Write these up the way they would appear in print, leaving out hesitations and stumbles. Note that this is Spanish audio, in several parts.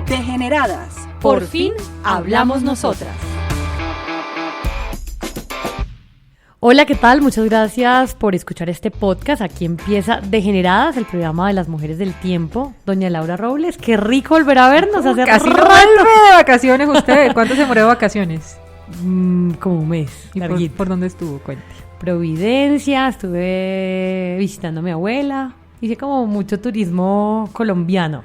Degeneradas. Por fin hablamos nosotras. Hola, ¿qué tal? Muchas gracias por escuchar este podcast. Aquí empieza Degeneradas, el programa de las mujeres del tiempo. Doña Laura Robles, qué rico volver a vernos. Hace Casi rato. no vuelve de vacaciones usted. ¿Cuánto se demoró de vacaciones? Como un mes, ¿Y larguito. por dónde estuvo? Cuente. Providencia, estuve visitando a mi abuela. Hice como mucho turismo colombiano,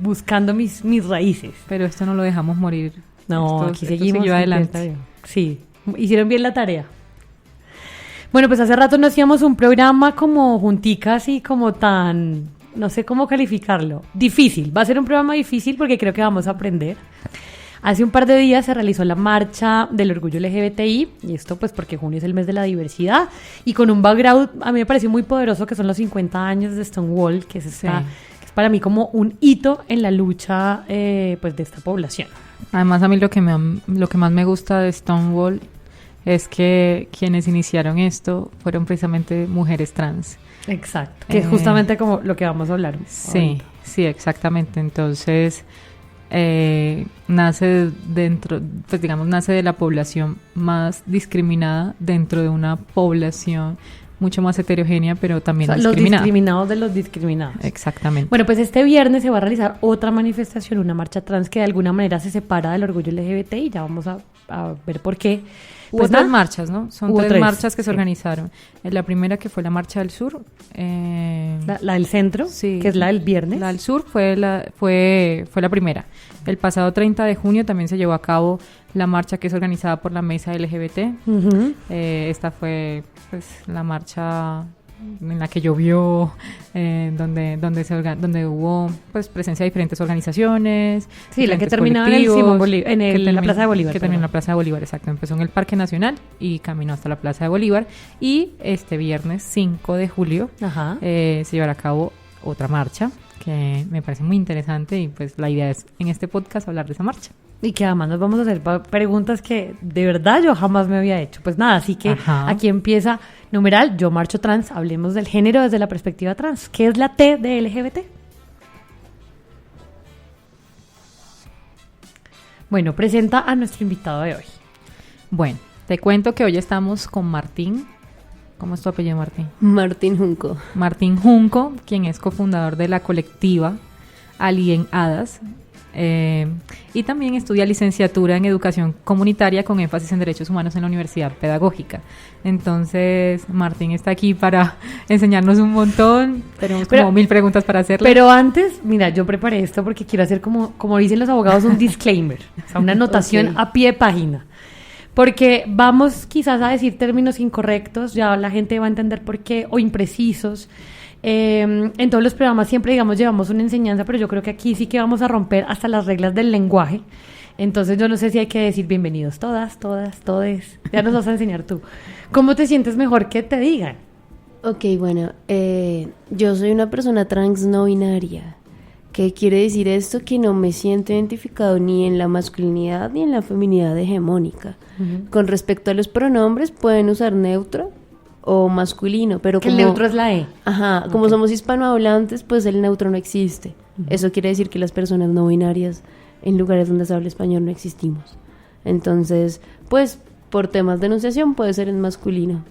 buscando mis raíces. Pero esto no lo dejamos morir. No, Esto aquí seguimos. siguió adelante. Sí, hicieron bien la tarea. Bueno, pues hace rato no hacíamos un programa como junticas y como tan, no sé cómo calificarlo, difícil. Va a ser un programa difícil porque creo que vamos a aprender. Hace un par de días se realizó la marcha del orgullo LGBTI, y esto pues porque junio es el mes de la diversidad, y con un background a mí me pareció muy poderoso que son los 50 años de Stonewall, que es, que es para mí como un hito en la lucha pues de esta población. Además, a mí lo que más me gusta de Stonewall es que quienes iniciaron esto fueron precisamente mujeres trans. Exacto, que es justamente como lo que vamos a hablar. Sí, ahorita. sí, exactamente. Entonces, nace de la población más discriminada dentro de una población mucho más heterogénea, pero también discriminada. Los discriminados de los discriminados. Exactamente. Bueno, pues este viernes se va a realizar otra manifestación, una marcha trans que de alguna manera se separa del orgullo LGBTI. Ya vamos a ver por qué. Hubo tres marchas, ¿no? Son tres marchas que se organizaron. La primera, que fue la Marcha del Sur. La del centro, sí, que es la del viernes. La del Sur fue la primera. El pasado 30 de junio también se llevó a cabo la marcha que es organizada por la Mesa LGBT. Uh-huh. Esta fue pues la marcha en la que llovió, donde hubo pues presencia de diferentes organizaciones. Sí, la que terminaba en el Simón Bolívar, en la Plaza de Bolívar. Que terminó en la Plaza de Bolívar, exacto. Empezó en el Parque Nacional y caminó hasta la Plaza de Bolívar. Y este viernes 5 de julio se llevará a cabo otra marcha que me parece muy interesante, y pues la idea es en este podcast hablar de esa marcha. Y que además nos vamos a hacer preguntas que de verdad yo jamás me había hecho. Pues nada, así que aquí empieza numeral Yo Marcho Trans. Hablemos del género desde la perspectiva trans. ¿Qué es la T de LGBT? Bueno, presenta a nuestro invitado de hoy. Bueno, te cuento que hoy estamos con Martín. ¿Cómo es tu apellido, Martín? Martín Junco. Martín Junco, quien es cofundador de la colectiva Alienadas. Y también estudia licenciatura en educación comunitaria con énfasis en derechos humanos en la Universidad Pedagógica. Entonces, Martín está aquí para enseñarnos un montón. Tenemos como 1000 preguntas para hacerle. Pero antes, mira, yo preparé esto porque quiero hacer como dicen los abogados, un disclaimer, o sea, una anotación a pie de página. Porque vamos quizás a decir términos incorrectos, ya la gente va a entender por qué, o imprecisos. En todos los programas siempre, digamos, llevamos una enseñanza, pero yo creo que aquí sí que vamos a romper hasta las reglas del lenguaje. Entonces yo no sé si hay que decir bienvenidos todas, todes. Ya nos vas a enseñar tú. ¿Cómo te sientes mejor que te digan? Ok, bueno, yo soy una persona trans no binaria. ¿Qué quiere decir esto? Que no me siento identificado ni en la masculinidad ni en la feminidad hegemónica. Uh-huh. Con respecto a los pronombres, pueden usar neutro o masculino, pero que el neutro es la E. Ajá, como somos hispanohablantes, pues el neutro no existe. Uh-huh. Eso quiere decir que las personas no binarias en lugares donde se habla español no existimos. Entonces, pues, por temas de enunciación puede ser en masculino.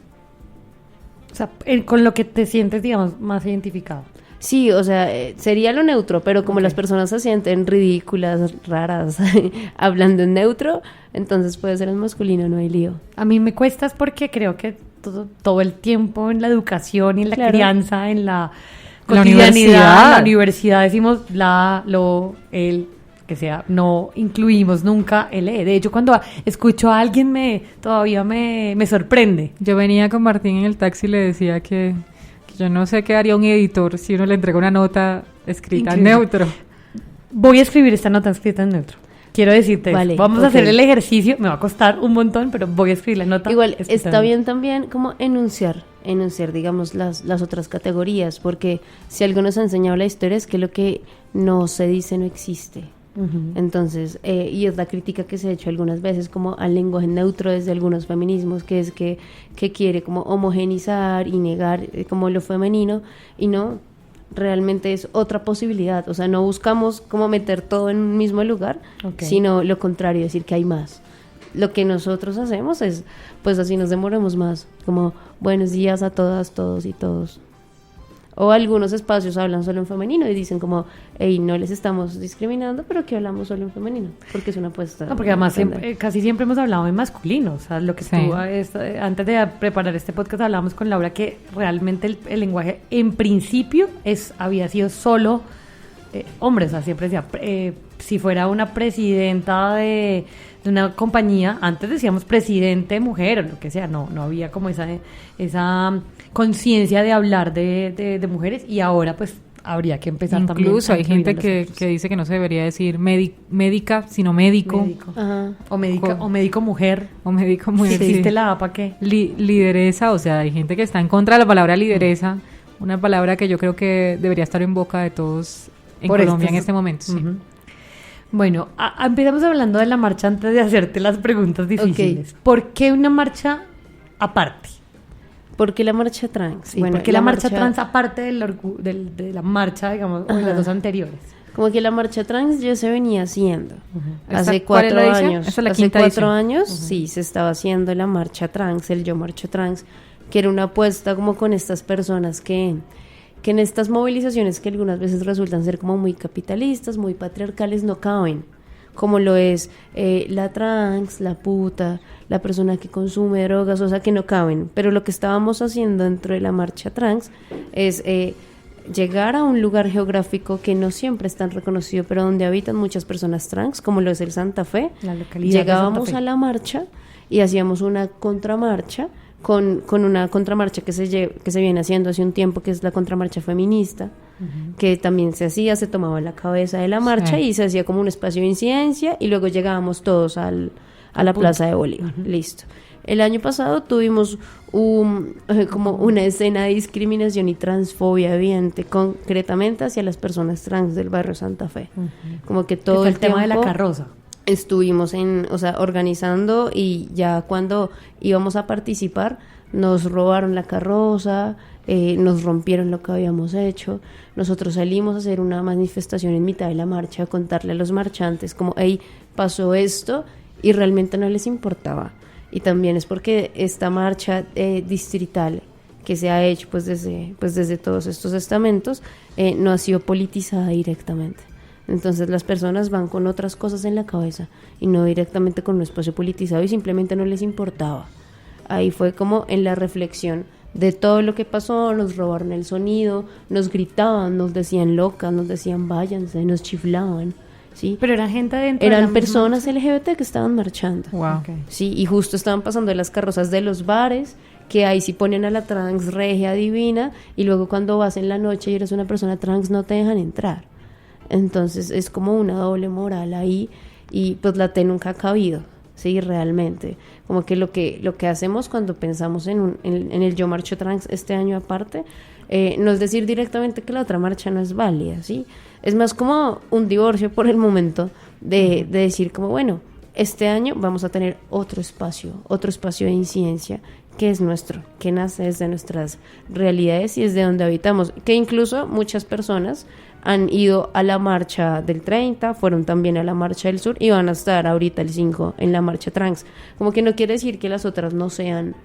O sea, con lo que te sientes, digamos, más identificado. Sí, o sea, sería lo neutro, pero como las personas se sienten ridículas, raras, hablando en neutro, entonces puede ser en masculino, no hay lío. A mí me cuesta es porque creo que todo el tiempo en la educación y en la crianza, en la cotidianidad, en la universidad decimos la, lo, el, que sea, no incluimos nunca el E. De hecho, cuando escucho a alguien todavía me sorprende. Yo venía con Martín en el taxi y le decía que yo no sé qué haría un editor si uno le entrega una nota escrita en neutro. Voy a escribir esta nota escrita en neutro. Quiero decirte, vale, vamos a hacer el ejercicio, me va a costar un montón, pero voy a escribir la nota. Igual, está bien también como enunciar, digamos, las otras categorías, porque si algo nos ha enseñado la historia es que lo que no se dice no existe. Uh-huh. Entonces, y es la crítica que se ha hecho algunas veces como al lenguaje neutro desde algunos feminismos, que es que quiere como homogenizar y negar como lo femenino, y no, realmente es otra posibilidad. O sea, no buscamos como meter todo en un mismo lugar, sino lo contrario, decir que hay más. Lo que nosotros hacemos es, pues así nos demoramos más, como buenos días a todas, todos y todos. O algunos espacios hablan solo en femenino y dicen como, hey, no les estamos discriminando, pero que hablamos solo en femenino, porque es una apuesta. No, porque además casi siempre hemos hablado en masculino. O sea, lo que Sí. tú, antes de preparar este podcast hablábamos con Laura que realmente el lenguaje en principio había sido solo hombres. O sea, siempre decía, si fuera una presidenta de una compañía, antes decíamos presidente mujer o lo que sea, no había como esa conciencia de hablar de mujeres, y ahora pues habría que empezar también. Incluso hay gente que que dice que no se debería decir médica, sino médico. Ajá. O médico mujer. O médico muy Si existe la A, ¿para qué? lideresa, o sea, hay gente que está en contra de la palabra lideresa, una palabra que yo creo que debería estar en boca de todos en Por Colombia en este momento. Sí. Ujú. Bueno, empezamos hablando de la marcha antes de hacerte las preguntas difíciles. ¿Por qué una marcha aparte? ¿Por qué la marcha trans? Sí, ¿por qué la marcha trans aparte de la marcha, digamos, o de las dos anteriores? Como que la marcha trans ya se venía haciendo. Hace ¿Cuál es 4 la edición? años. Esa es la Hace quinta 4 edición. años, sí, se estaba haciendo la marcha trans, el Yo Marcho Trans, que era una apuesta como con estas personas que en estas movilizaciones que algunas veces resultan ser como muy capitalistas, muy patriarcales, no caben. Como lo es la trans, la puta, la persona que consume drogas, o sea, que no caben. Pero lo que estábamos haciendo dentro de la marcha trans es llegar a un lugar geográfico que no siempre es tan reconocido, pero donde habitan muchas personas trans, como lo es el Santa Fe. La localidad de Llegábamos Santa Fe. a la marcha y hacíamos una contramarcha con una contramarcha que se viene haciendo hace un tiempo, que es la contramarcha feminista, que también se hacía, se tomaba la cabeza de la marcha y se hacía como un espacio de incidencia, y luego llegábamos todos a la Plaza de Bolívar. Listo. El año pasado tuvimos como una escena de discriminación y transfobia evidente, concretamente hacia las personas trans del barrio Santa Fe. Como que todo el tema de la carroza. Estuvimos organizando, y ya cuando íbamos a participar nos robaron la carroza, nos rompieron lo que habíamos hecho. Nosotros salimos a hacer una manifestación en mitad de la marcha, a contarle a los marchantes como, hey, pasó esto, y realmente no les importaba. Y también es porque esta marcha distrital que se ha hecho pues desde todos estos estamentos no ha sido politizada directamente. Entonces las personas van con otras cosas en la cabeza y no directamente con un espacio politizado, y simplemente no les importaba. Ahí fue como en la reflexión de todo lo que pasó. Nos robaron el sonido, nos gritaban, nos decían locas, nos decían váyanse, nos chiflaban, ¿sí? Pero era gente dentro de Eran la personas LGBT que estaban marchando. Wow. Okay. Sí, y justo estaban pasando las carrozas de los bares, que ahí sí ponen a la trans regia divina, y luego cuando vas en la noche y eres una persona trans no te dejan entrar. Entonces es como una doble moral ahí, y pues la T nunca ha cabido, sí, realmente. Como que lo que hacemos cuando pensamos en el Yo Marcho Trans este año aparte, no es decir directamente que la otra marcha no es válida, sí. Es más como un divorcio por el momento de decir como, bueno, este año vamos a tener otro espacio de incidencia que es nuestro, que nace desde nuestras realidades y desde donde habitamos, que incluso muchas personas han ido a la marcha del 30, fueron también a la marcha del sur y van a estar ahorita el 5 en la marcha trans. Como que no quiere decir que las otras no estén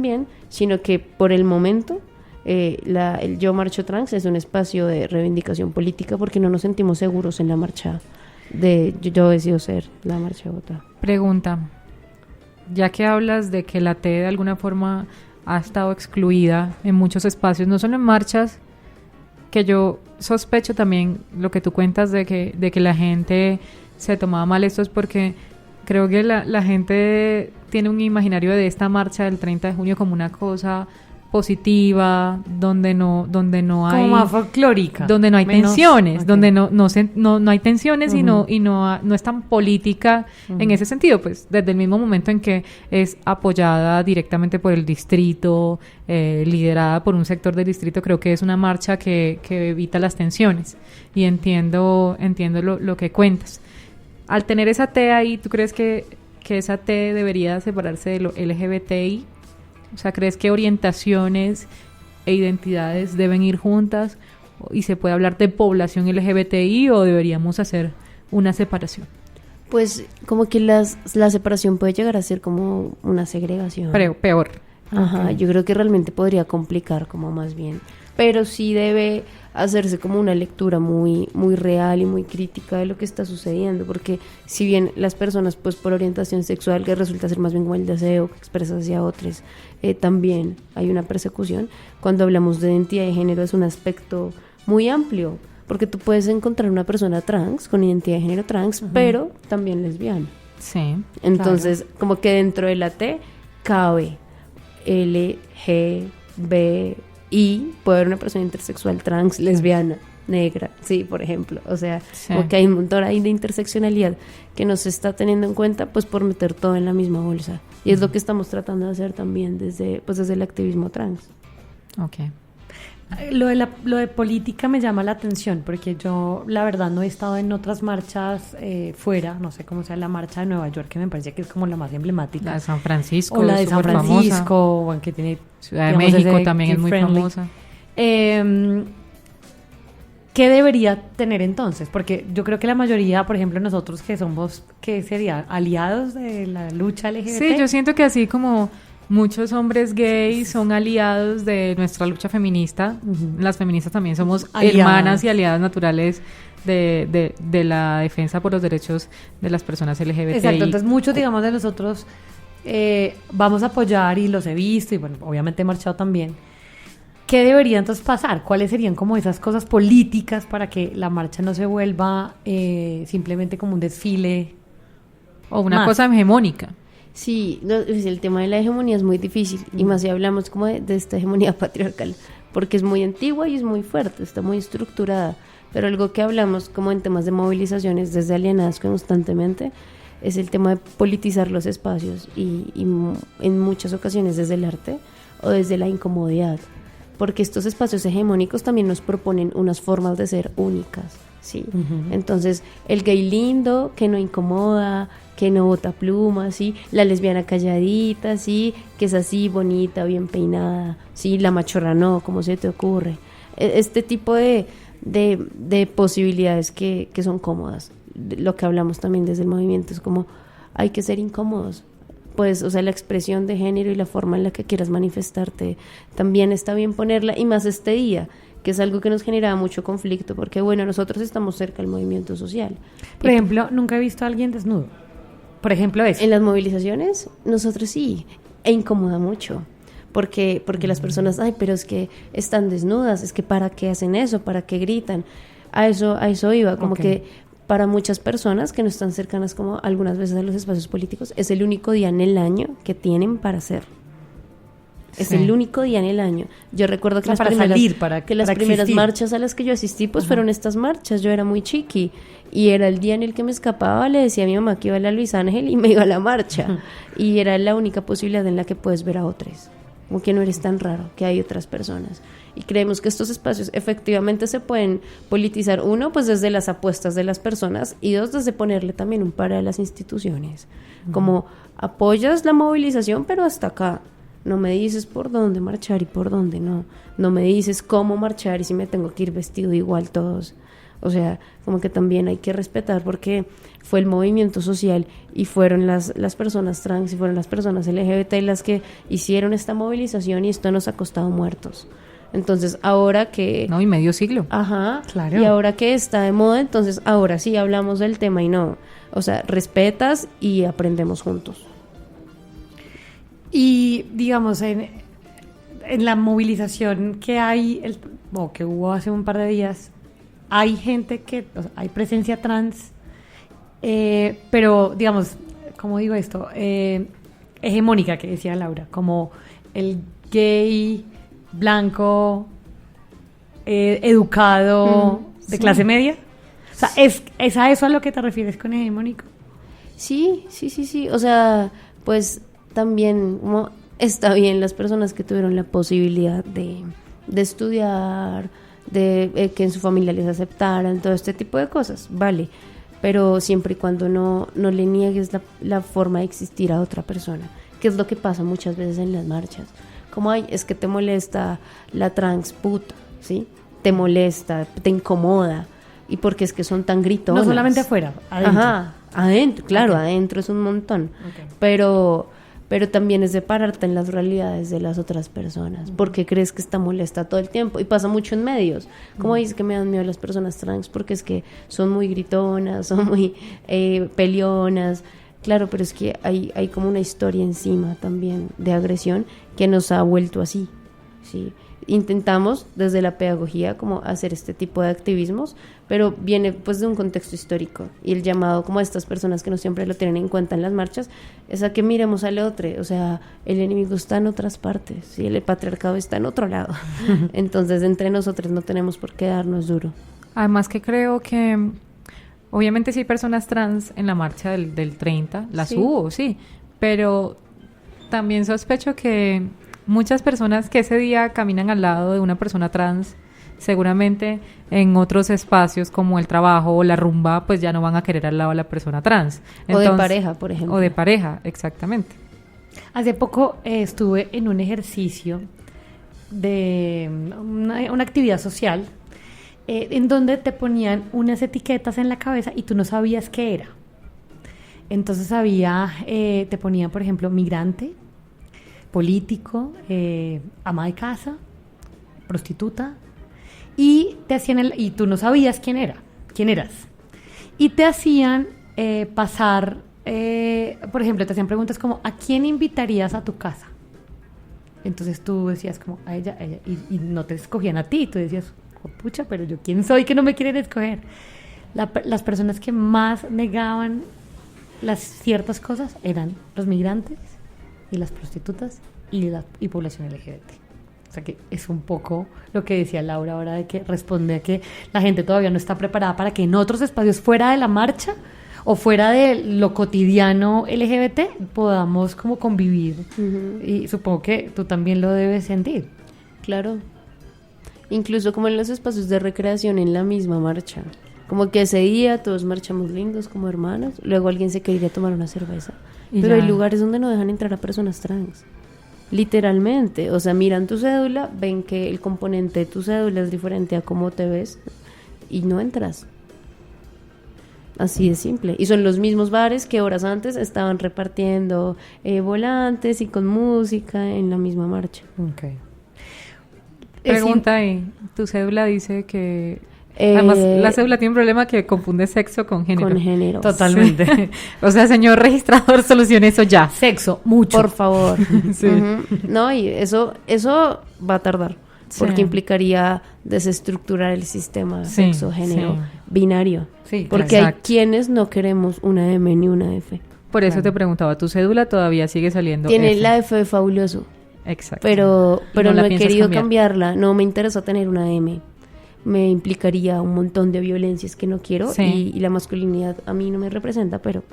bien, sino que por el momento el Yo Marcho Trans es un espacio de reivindicación política, porque no nos sentimos seguros en la marcha de Yo Decido Ser, la marcha de Bogotá. Pregunta, ya que hablas de que la T de alguna forma ha estado excluida en muchos espacios, no solo en marchas, que yo sospecho también lo que tú cuentas de que la gente se tomaba mal esto, es porque creo que la gente tiene un imaginario de esta marcha del 30 de junio como una cosa positiva, donde no hay, como más folclórica, donde no hay tensiones, okay. donde no hay tensiones, y no es tan política en ese sentido, pues desde el mismo momento en que es apoyada directamente por el distrito, liderada por un sector del distrito. Creo que es una marcha que evita las tensiones, y entiendo lo que cuentas. Al tener esa T ahí, ¿tú crees que esa T debería separarse de lo LGBTI? O sea, ¿crees que orientaciones e identidades deben ir juntas y se puede hablar de población LGBTI o deberíamos hacer una separación? Pues como que la separación puede llegar a ser como una segregación. Peor. Ajá, Okay. yo creo que realmente podría complicar como más bien, pero sí debe hacerse como una lectura muy, muy real y muy crítica de lo que está sucediendo, porque si bien las personas pues por orientación sexual, que resulta ser más bien como el deseo que expresas hacia otros, también hay una persecución. Cuando hablamos de identidad de género es un aspecto muy amplio, porque tú puedes encontrar una persona trans, con identidad de género trans, pero también lesbiana. Sí. Entonces, como que dentro de la T cabe L, G, B, I, puede haber una persona intersexual, trans, lesbiana, negra, sí, por ejemplo. O sea, Sí. como que hay un montón ahí de interseccionalidad que no se está teniendo en cuenta, pues por meter todo en la misma bolsa. Y es lo que estamos tratando de hacer también desde el activismo trans. Ok. Lo de política me llama la atención porque yo, la verdad, no he estado en otras marchas fuera, no sé cómo sea la marcha de Nueva York, que me parece que es como la más emblemática. La de San Francisco. O la de San súper famosa. Francisco, o que tiene... Ciudad de digamos, México ese también es muy kid-friendly. famosa. ¿Qué debería tener entonces? Porque yo creo que la mayoría, por ejemplo, nosotros que somos, ¿qué sería? ¿Aliados de la lucha LGBT? Sí, yo siento que así como muchos hombres gays son aliados de nuestra lucha feminista, las feministas también somos Aliadas. hermanas y aliadas naturales de la defensa por los derechos de las personas LGBTI. Exacto, entonces muchos, digamos, de nosotros vamos a apoyar y los he visto y bueno, obviamente he marchado también. ¿Qué debería entonces pasar? ¿Cuáles serían como esas cosas políticas para que la marcha no se vuelva simplemente como un desfile? O una más? cosa hegemónica. Sí, no, el tema de la hegemonía es muy difícil, y más si hablamos como de esta hegemonía patriarcal, porque es muy antigua y es muy fuerte, está muy estructurada, pero algo que hablamos como en temas de movilizaciones desde Alienadas constantemente es el tema de politizar los espacios y en muchas ocasiones desde el arte o desde la incomodidad, porque estos espacios hegemónicos también nos proponen unas formas de ser únicas, ¿sí? Entonces, el gay lindo, que no incomoda, que no bota plumas, ¿sí? La lesbiana calladita, ¿sí? Que es así, bonita, bien peinada, ¿sí? La machorra no, ¿cómo se te ocurre? Este tipo de posibilidades que son cómodas. Lo que hablamos también desde el movimiento es como, hay que ser incómodos. Pues, o sea, la expresión de género y la forma en la que quieras manifestarte, también está bien ponerla, y más este día, que es algo que nos generaba mucho conflicto, porque bueno, nosotros estamos cerca del movimiento social. Por ejemplo, nunca he visto a alguien desnudo. Por ejemplo, eso. En las movilizaciones, nosotros sí, e incomoda mucho, porque las personas, ay, pero es que están desnudas, es que ¿para qué hacen eso? ¿Para qué gritan? A eso iba, como Ok. que para muchas personas que no están cercanas como algunas veces a los espacios políticos, es el único día en el año que tienen para hacer. Es Sí. el único día en el año. Yo recuerdo que O sea, para salir, para las primeras existir. marchas a las que yo asistí, pues fueron estas marchas. Yo era muy chiqui y era el día en el que me escapaba, le decía a mi mamá que iba a la Luis Ángel y me iba a la marcha. Y era la única posibilidad en la que puedes ver a otros. Como que no eres tan raro, que hay otras personas. Y creemos que estos espacios efectivamente se pueden politizar, uno, pues desde las apuestas de las personas, y dos, desde ponerle también un par a las instituciones. Como apoyas la movilización, pero hasta acá. No me dices por dónde marchar y por dónde no. No me dices cómo marchar y si me tengo que ir vestido igual todos. O sea, como que también hay que respetar, porque fue el movimiento social y fueron las personas trans y fueron las personas LGBT las que hicieron esta movilización, y esto nos ha costado muertos. Entonces, ahora que... No, y medio siglo. Ajá, Claro. y ahora que está de moda, entonces ahora sí hablamos del tema y no. O sea, respetas y aprendemos juntos. Y digamos, en la movilización que hay, o que hubo hace un par de días, hay gente que, o sea, hay presencia trans, pero digamos, ¿cómo digo esto? Hegemónica, que decía Laura, como el gay, blanco, educado, de sí. clase media. O sea, ¿es a eso a lo que te refieres con hegemónico? Sí. O sea, pues también como está bien las personas que tuvieron la posibilidad de estudiar, de que en su familia les aceptaran, todo este tipo de cosas, vale. Pero siempre y cuando no le niegues la forma de existir a otra persona, que es lo que pasa muchas veces en las marchas. como, ay, es que te molesta la trans puta, ¿sí? Te molesta, te incomoda, y porque es que son tan gritonas. No solamente afuera, adentro. Ajá, adentro, claro, Ok. adentro es un montón, Ok. pero también es separarte en las realidades de las otras personas, porque crees que está molesta todo el tiempo, y pasa mucho en medios, como dices que me dan miedo las personas trans, porque es que son muy gritonas, son muy peleonas, claro, pero es que hay como una historia encima también de agresión que nos ha vuelto así, ¿sí? Intentamos desde la pedagogía como hacer este tipo de activismos, pero viene pues de un contexto histórico, y el llamado como a estas personas que no siempre lo tienen en cuenta en las marchas es a que miremos al otro, o sea, el enemigo está en otras partes, ¿sí? El patriarcado está en otro lado, entonces entre nosotros no tenemos por qué darnos duro. Además que creo que obviamente sí hay personas trans en la marcha del 30, las Sí. hubo, sí, pero también sospecho que muchas personas que ese día caminan al lado de una persona trans, seguramente en otros espacios como el trabajo o la rumba, pues ya no van a querer al lado de la persona trans. O de pareja, por ejemplo. O de pareja, exactamente. Hace poco estuve en un ejercicio de una actividad social en donde te ponían unas etiquetas en la cabeza y tú no sabías qué era. Entonces te ponían, por ejemplo, migrante, político, ama de casa, prostituta, y te hacían y tú no sabías quién eras. Y te hacían pasar, por ejemplo, te hacían preguntas como, ¿a quién invitarías a tu casa? Entonces tú decías como, a ella, y no te escogían a ti, y tú decías, oh, pucha, pero yo quién soy que no me quieren escoger. Las personas que más negaban las ciertas cosas eran los migrantes y las prostitutas y población LGBT. O sea que es un poco lo que decía Laura ahora, de que responde a que la gente todavía no está preparada para que en otros espacios fuera de la marcha o fuera de lo cotidiano LGBT podamos como convivir. Ujú. Y supongo que tú también lo debes sentir. Claro. Incluso como en los espacios de recreación en la misma marcha. Como que ese día todos marchamos lindos como hermanos, luego alguien se quiere ir a tomar una cerveza. Y Pero ya. hay lugares donde no dejan entrar a personas trans. Literalmente. O sea, miran tu cédula, ven que el componente de tu cédula es diferente a cómo te ves y no entras. Así de simple. Y son los mismos bares que horas antes estaban repartiendo volantes y con música en la misma marcha. Okay. Pregunta ahí, tu cédula dice que... Además, la cédula tiene un problema que confunde sexo con género. Con género. Totalmente. Sí. O sea, señor registrador, solucione eso ya. Sexo, mucho. Por favor. Sí. Ujú. No, y eso va a tardar. Porque Sí. implicaría desestructurar el sistema Sí, sexo-género sí. binario. Sí, Porque hay exacto. quienes no queremos una M ni una F. Por eso Claro. te preguntaba, ¿tu cédula todavía sigue saliendo Tiene F? la F de fabuloso, Exacto. pero Y no la no he piensas querido cambiar. cambiarla. No me interesa tener una M. Me implicaría un montón de violencias que no quiero Sí. y la masculinidad a mí no me representa, pero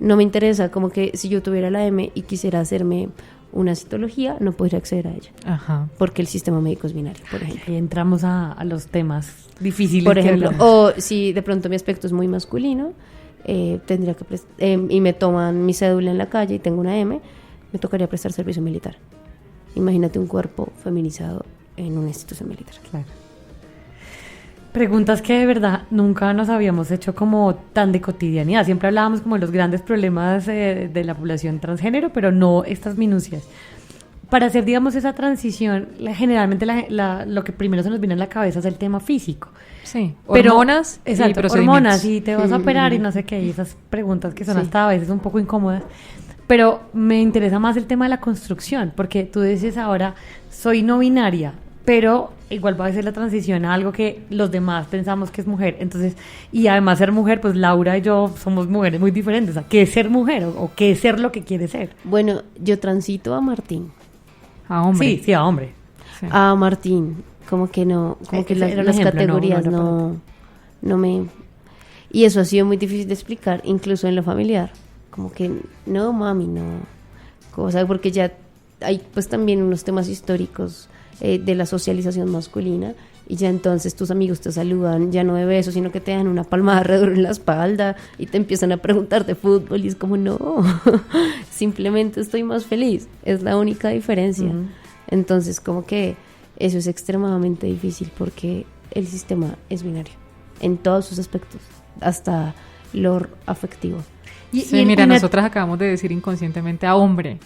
no me interesa. Como que si yo tuviera la M y quisiera hacerme una citología, no podría acceder a ella. Ajá. Porque el sistema médico es binario, por ejemplo. Ahí entramos a los temas difíciles. Por que ejemplo, hablamos. o si de pronto mi aspecto es muy masculino, tendría que y me toman mi cédula en la calle y tengo una M, me tocaría prestar servicio militar. Imagínate un cuerpo feminizado en una institución militar. Claro. Preguntas que de verdad nunca nos habíamos hecho como tan de cotidianidad. Siempre hablábamos como de los grandes problemas de la población transgénero, pero no estas minucias. Para hacer, digamos, esa transición, generalmente lo que primero se nos viene a la cabeza es el tema físico. Sí. Pero, Hormonas y exacto, procedimientos. hormonas y te vas a operar y no sé qué, y esas preguntas que son hasta a veces un poco incómodas. Pero me interesa más el tema de la construcción, porque tú dices ahora, soy no binaria, pero igual va a ser la transición a algo que los demás pensamos que es mujer. Entonces, y además ser mujer, pues Laura y yo somos mujeres muy diferentes. ¿A qué es ser mujer o qué es ser lo que quiere ser? Bueno, yo transito a Martín. A hombre. Sí, a hombre. Sí. A Martín, como que no, como que Ese era un las ejemplo, categorías no no me... Y eso ha sido muy difícil de explicar, incluso en lo familiar. Como que, no, mami, no. Cosa, porque ya hay pues también unos temas históricos de la socialización masculina, y ya entonces tus amigos te saludan, ya no de besos, sino que te dan una palmada alrededor en la espalda y te empiezan a preguntar de fútbol, y es como, no, simplemente estoy más feliz, es la única diferencia. Ujú. Entonces, como que eso es extremadamente difícil porque el sistema es binario en todos sus aspectos, hasta lo afectivo. Sí, mira, nosotras acabamos de decir inconscientemente a hombre,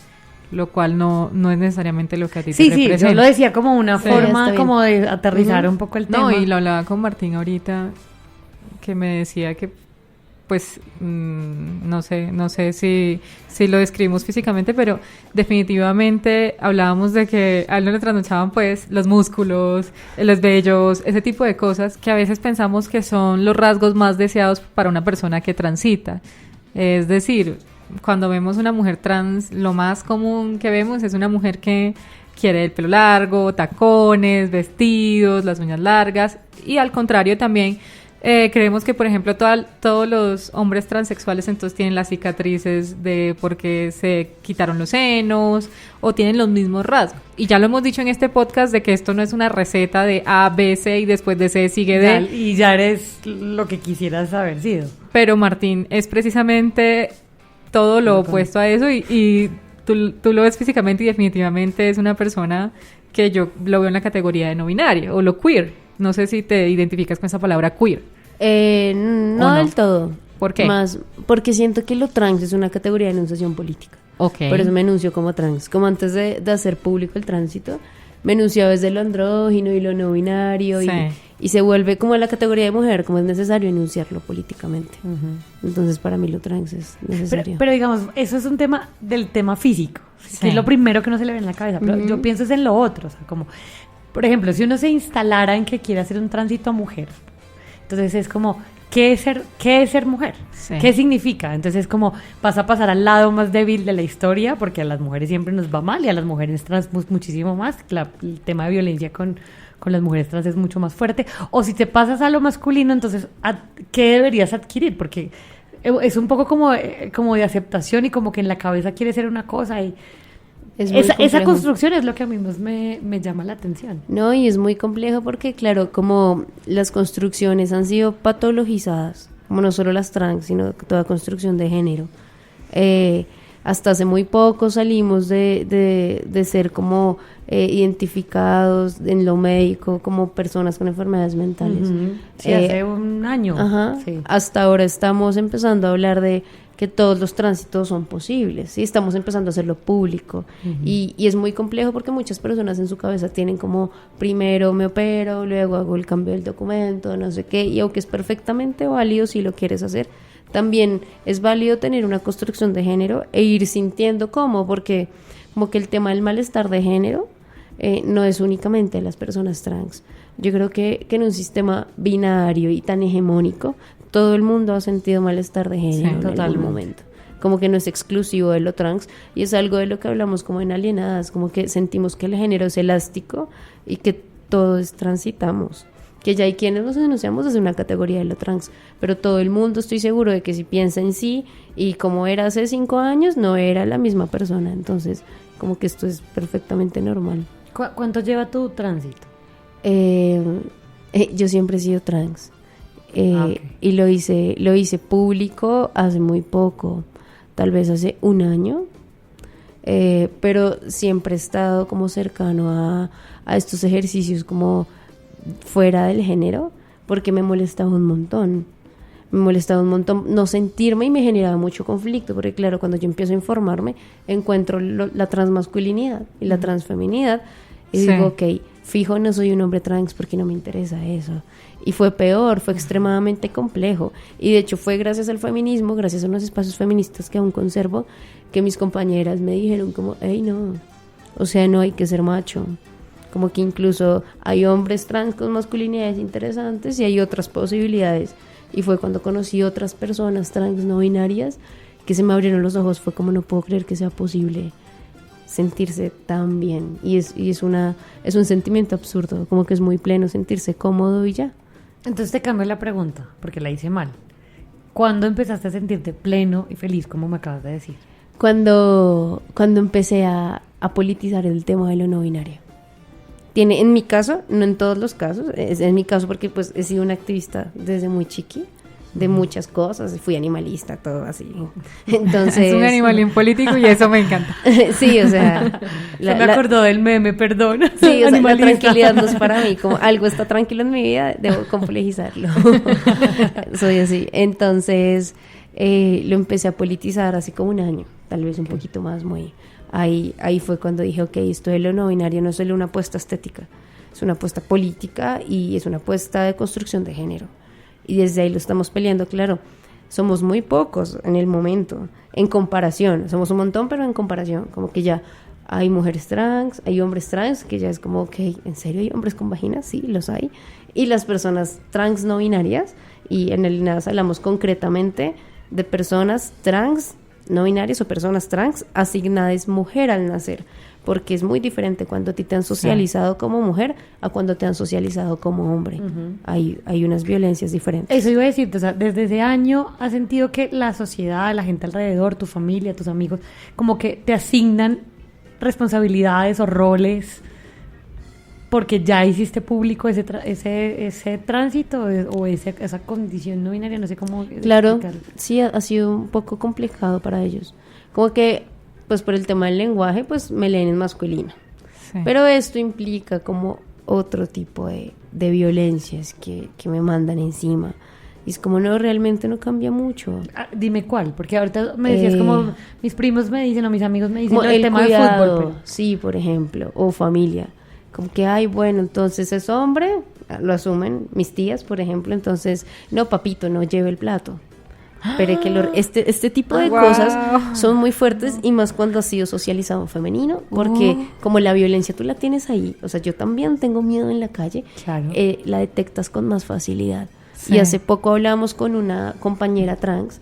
lo cual no es necesariamente lo que a ti te representa. Sí, yo lo decía como una forma está como de aterrizar un poco el tema. No, y lo hablaba con Martín ahorita, que me decía que pues no sé si lo describimos físicamente, pero definitivamente hablábamos de que a él no le trasnochaban pues los músculos, los vellos, ese tipo de cosas que a veces pensamos que son los rasgos más deseados para una persona que transita. Es decir, cuando vemos una mujer trans, lo más común que vemos es una mujer que quiere el pelo largo, tacones, vestidos, las uñas largas, y al contrario también creemos que, por ejemplo, todos los hombres transexuales entonces tienen las cicatrices de porque se quitaron los senos o tienen los mismos rasgos. Y ya lo hemos dicho en este podcast de que esto no es una receta de A, B, C y después de C sigue D. Y ya eres lo que quisieras haber sido. Pero Martín es precisamente todo lo opuesto a eso y tú lo ves físicamente y definitivamente es una persona que yo lo veo en la categoría de no binario o lo queer. No sé si te identificas con esa palabra queer. No del todo. ¿Por qué? Más porque siento que lo trans es una categoría de enunciación política. Okay. Por eso me enuncio como trans. Como antes de hacer público el tránsito, me enunciaba desde lo andrógino y lo no binario. Sí. Y se vuelve como la categoría de mujer, como es necesario enunciarlo políticamente. Entonces, para mí lo trans es necesario. Pero digamos, eso es un tema del tema físico. Sí. Que es lo primero que no se le ve en la cabeza. Pero yo pienso es en lo otro. O sea, como... Por ejemplo, si uno se instalara en que quiere hacer un tránsito a mujer, entonces es como, ¿qué es ser mujer? Sí. ¿Qué significa? Entonces es como, vas a pasar al lado más débil de la historia, porque a las mujeres siempre nos va mal y a las mujeres trans muchísimo más. El tema de violencia con las mujeres trans es mucho más fuerte. O si te pasas a lo masculino, entonces, ¿qué deberías adquirir? Porque es un poco como de aceptación y como que en la cabeza quiere ser una cosa y... Esa construcción es lo que a mí más me llama la atención. No, y es muy complejo porque, claro, como las construcciones han sido patologizadas, como no solo las trans, sino toda construcción de género. Hasta hace muy poco salimos de ser como identificados en lo médico como personas con enfermedades mentales. Sí, hace un año. Ajá. Sí. Hasta ahora estamos empezando a hablar de que todos los tránsitos son posibles, ¿sí? Estamos empezando a hacerlo público y es muy complejo porque muchas personas en su cabeza tienen como primero me opero, luego hago el cambio del documento, no sé qué, y aunque es perfectamente válido si lo quieres hacer, también es válido tener una construcción de género e ir sintiendo cómo, porque como que el tema del malestar de género no es únicamente de las personas trans. Yo creo que en un sistema binario y tan hegemónico, todo el mundo ha sentido malestar de género en algún momento. Como que no es exclusivo de lo trans y es algo de lo que hablamos como en Alienadas, como que sentimos que el género es elástico y que todos transitamos. Que ya hay quienes nos denunciamos desde una categoría de lo trans, pero todo el mundo estoy seguro de que si piensa en sí y como era hace 5 años, no era la misma persona. Entonces, como que esto es perfectamente normal. ¿Cuánto lleva tu tránsito? Yo siempre he sido trans. Y lo hice público hace muy poco, tal vez hace 1 año, pero siempre he estado como cercano a estos ejercicios como fuera del género, porque me molestaba un montón no sentirme y me generaba mucho conflicto, porque claro, cuando yo empiezo a informarme encuentro la transmasculinidad y la transfeminidad y digo, ok, fijo, no soy un hombre trans porque no me interesa eso. Y fue peor, fue extremadamente complejo. Y de hecho fue gracias al feminismo, gracias a unos espacios feministas que aún conservo, que mis compañeras me dijeron como, hey, no, o sea, no hay que ser macho. Como que incluso hay hombres trans con masculinidades interesantes y hay otras posibilidades. Y fue cuando conocí otras personas trans no binarias que se me abrieron los ojos. Fue como, no puedo creer que sea posible sentirse tan bien. Y es un sentimiento absurdo, como que es muy pleno sentirse cómodo y ya. Entonces te cambio la pregunta, porque la hice mal. ¿Cuándo empezaste a sentirte pleno y feliz, como me acabas de decir? Cuando empecé a politizar el tema de lo no binario. Tiene, en mi caso, no en todos los casos, es en mi caso porque pues he sido una activista desde muy chiqui, de muchas cosas, fui animalista, todo así. Entonces, es un animalín político y eso me encanta. sí, o sea, Se me acordó del meme, perdón. sí, o sea, la Animalista. tranquilidad no es para mí, como algo está tranquilo en mi vida, debo complejizarlo. Soy así. Entonces, lo empecé a politizar así como un año, tal vez un poquito más, muy. Ahí fue cuando dije, ok, esto de lo no binario no es solo una apuesta estética, es una apuesta política y es una apuesta de construcción de género. Y desde ahí lo estamos peleando, claro. Somos muy pocos en el momento, en comparación. Somos un montón, pero en comparación. Como que ya hay mujeres trans, hay hombres trans, que ya es como, ok, ¿en serio hay hombres con vaginas? Sí, los hay. Y las personas trans no binarias, y en el NAS hablamos concretamente de personas trans no binarias o personas trans asignadas mujer al nacer. Porque es muy diferente cuando a ti te han socializado como mujer a cuando te han socializado como hombre. Hay unas violencias diferentes. Eso iba a decirte, o sea, desde ese año has sentido que la sociedad, la gente alrededor, tu familia, tus amigos, como que te asignan responsabilidades o roles porque ya hiciste público ese tránsito o esa condición no binaria, no sé cómo Claro, explicarlo. sí, ha sido un poco complicado para ellos. Como que, pues por el tema del lenguaje, pues me leen en masculino. Sí. Pero esto implica como otro tipo de violencias que me mandan encima. Y es como, no, realmente no cambia mucho. Ah, dime cuál, porque ahorita me decías como mis primos me dicen o mis amigos me dicen Como el tema cuidado, de fútbol. sí, por ejemplo, o familia. Como que, ay, bueno, entonces es hombre, lo asumen mis tías, por ejemplo, entonces, no, papito, no lleve el plato. Pero que este tipo de Wow. cosas son muy fuertes y más cuando has sido socializado femenino, porque como la violencia tú la tienes ahí, o sea, yo también tengo miedo en la calle, Claro. la detectas con más facilidad. Sí. Y hace poco hablamos con una compañera trans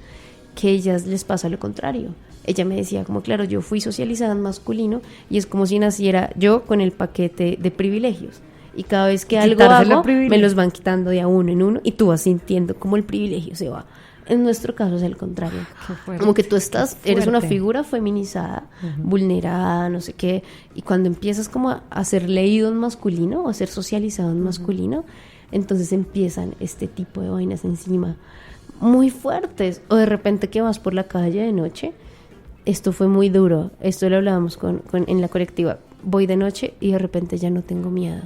que a ellas les pasa lo contrario. Ella me decía como, claro, yo fui socializada en masculino y es como si naciera yo con el paquete de privilegios. Y cada vez que algo Quitarse los hago, privilegios. me los van quitando de a uno en uno y tú vas sintiendo como el privilegio se va. En nuestro caso es el contrario. Qué fuerte, Como que tú eres una fuerte. figura feminizada, vulnerada, no sé qué, y cuando empiezas como a ser leído en masculino o a ser socializado en masculino, entonces empiezan este tipo de vainas encima muy fuertes. O de repente que vas por la calle de noche, esto fue muy duro, esto lo hablábamos en la colectiva, voy de noche y de repente ya no tengo miedo,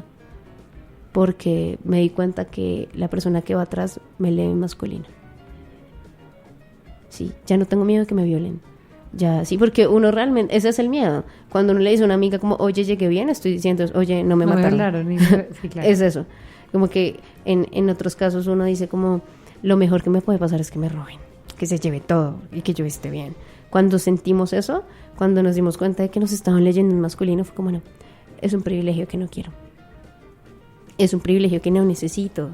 porque me di cuenta que la persona que va atrás me lee en masculino. Sí, ya no tengo miedo de que me violen. Ya, sí, porque uno realmente, ese es el miedo. Cuando uno le dice a una amiga como, oye, llegué bien, estoy diciendo, oye, no me No me mataron. violaron, sí, claro. Es eso. Como que en otros casos uno dice como, lo mejor que me puede pasar es que me roben, que se lleve todo y que yo esté bien. Cuando sentimos eso, cuando nos dimos cuenta de que nos estaban leyendo en masculino, fue como, no, es un privilegio que no quiero. Es un privilegio que no necesito.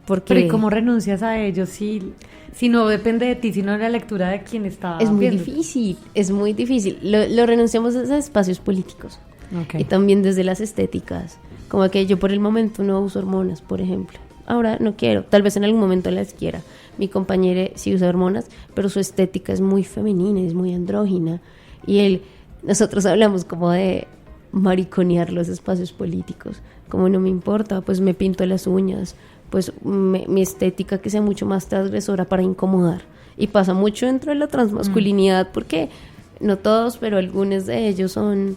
Porque Pero ¿y cómo renuncias a ellos si no depende de ti, sino de la lectura de quien está es muy viendo? difícil, es muy difícil. Lo renunciamos desde espacios políticos Ok. y también desde las estéticas. Como que yo por el momento no uso hormonas, por ejemplo. Ahora no quiero, tal vez en algún momento las quiera. Mi compañera sí usa hormonas, pero su estética es muy femenina, es muy andrógina. Y nosotros hablamos como de mariconear los espacios políticos. Como no me importa, pues me pinto las uñas, pues mi estética que sea mucho más transgresora para incomodar. Y pasa mucho dentro de la transmasculinidad porque no todos, pero algunos de ellos son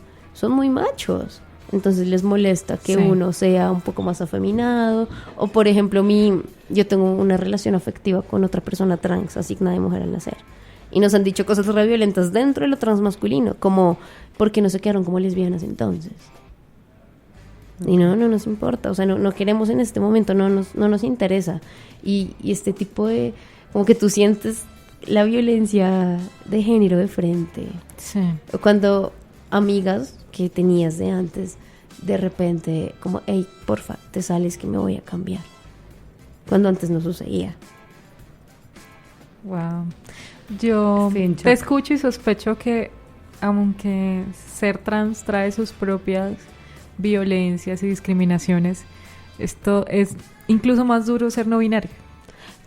muy machos. Entonces les molesta que Sí. uno sea un poco más afeminado. O por ejemplo, yo tengo una relación afectiva con otra persona trans asignada de mujer al nacer. Y nos han dicho cosas re violentas dentro de lo transmasculino, como ¿por qué no se quedaron como lesbianas entonces? Y no nos importa, o sea, no queremos en este momento, no nos interesa. Y este tipo de, como que tú sientes la violencia de género de frente. Sí. O cuando amigas que tenías de antes, de repente, como, hey, porfa, te sales que me voy a cambiar. Cuando antes no sucedía. Wow. Yo Sí, en te shock. escucho y sospecho que aunque ser trans trae sus propias violencias y discriminaciones, esto es incluso más duro ser no binario.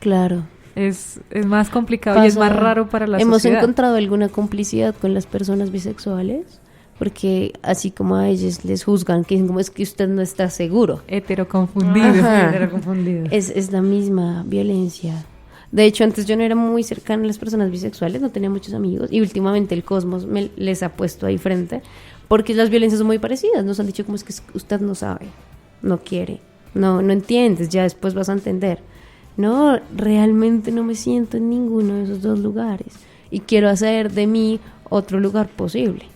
Claro. Es más complicado y es más raro para la ¿Hemos sociedad. encontrado alguna complicidad con las personas bisexuales? Porque así como a ellos les juzgan, que dicen como es que usted no está seguro. Heteroconfundido. Ajá. Era confundido. Es la misma violencia. De hecho, antes yo no era muy cercana a las personas bisexuales, no tenía muchos amigos, y últimamente el cosmos les ha puesto ahí frente, porque las violencias son muy parecidas. Nos han dicho como es que usted no sabe, no quiere, no entiendes, ya después vas a entender. No, realmente no me siento en ninguno de esos dos lugares y quiero hacer de mí otro lugar posible.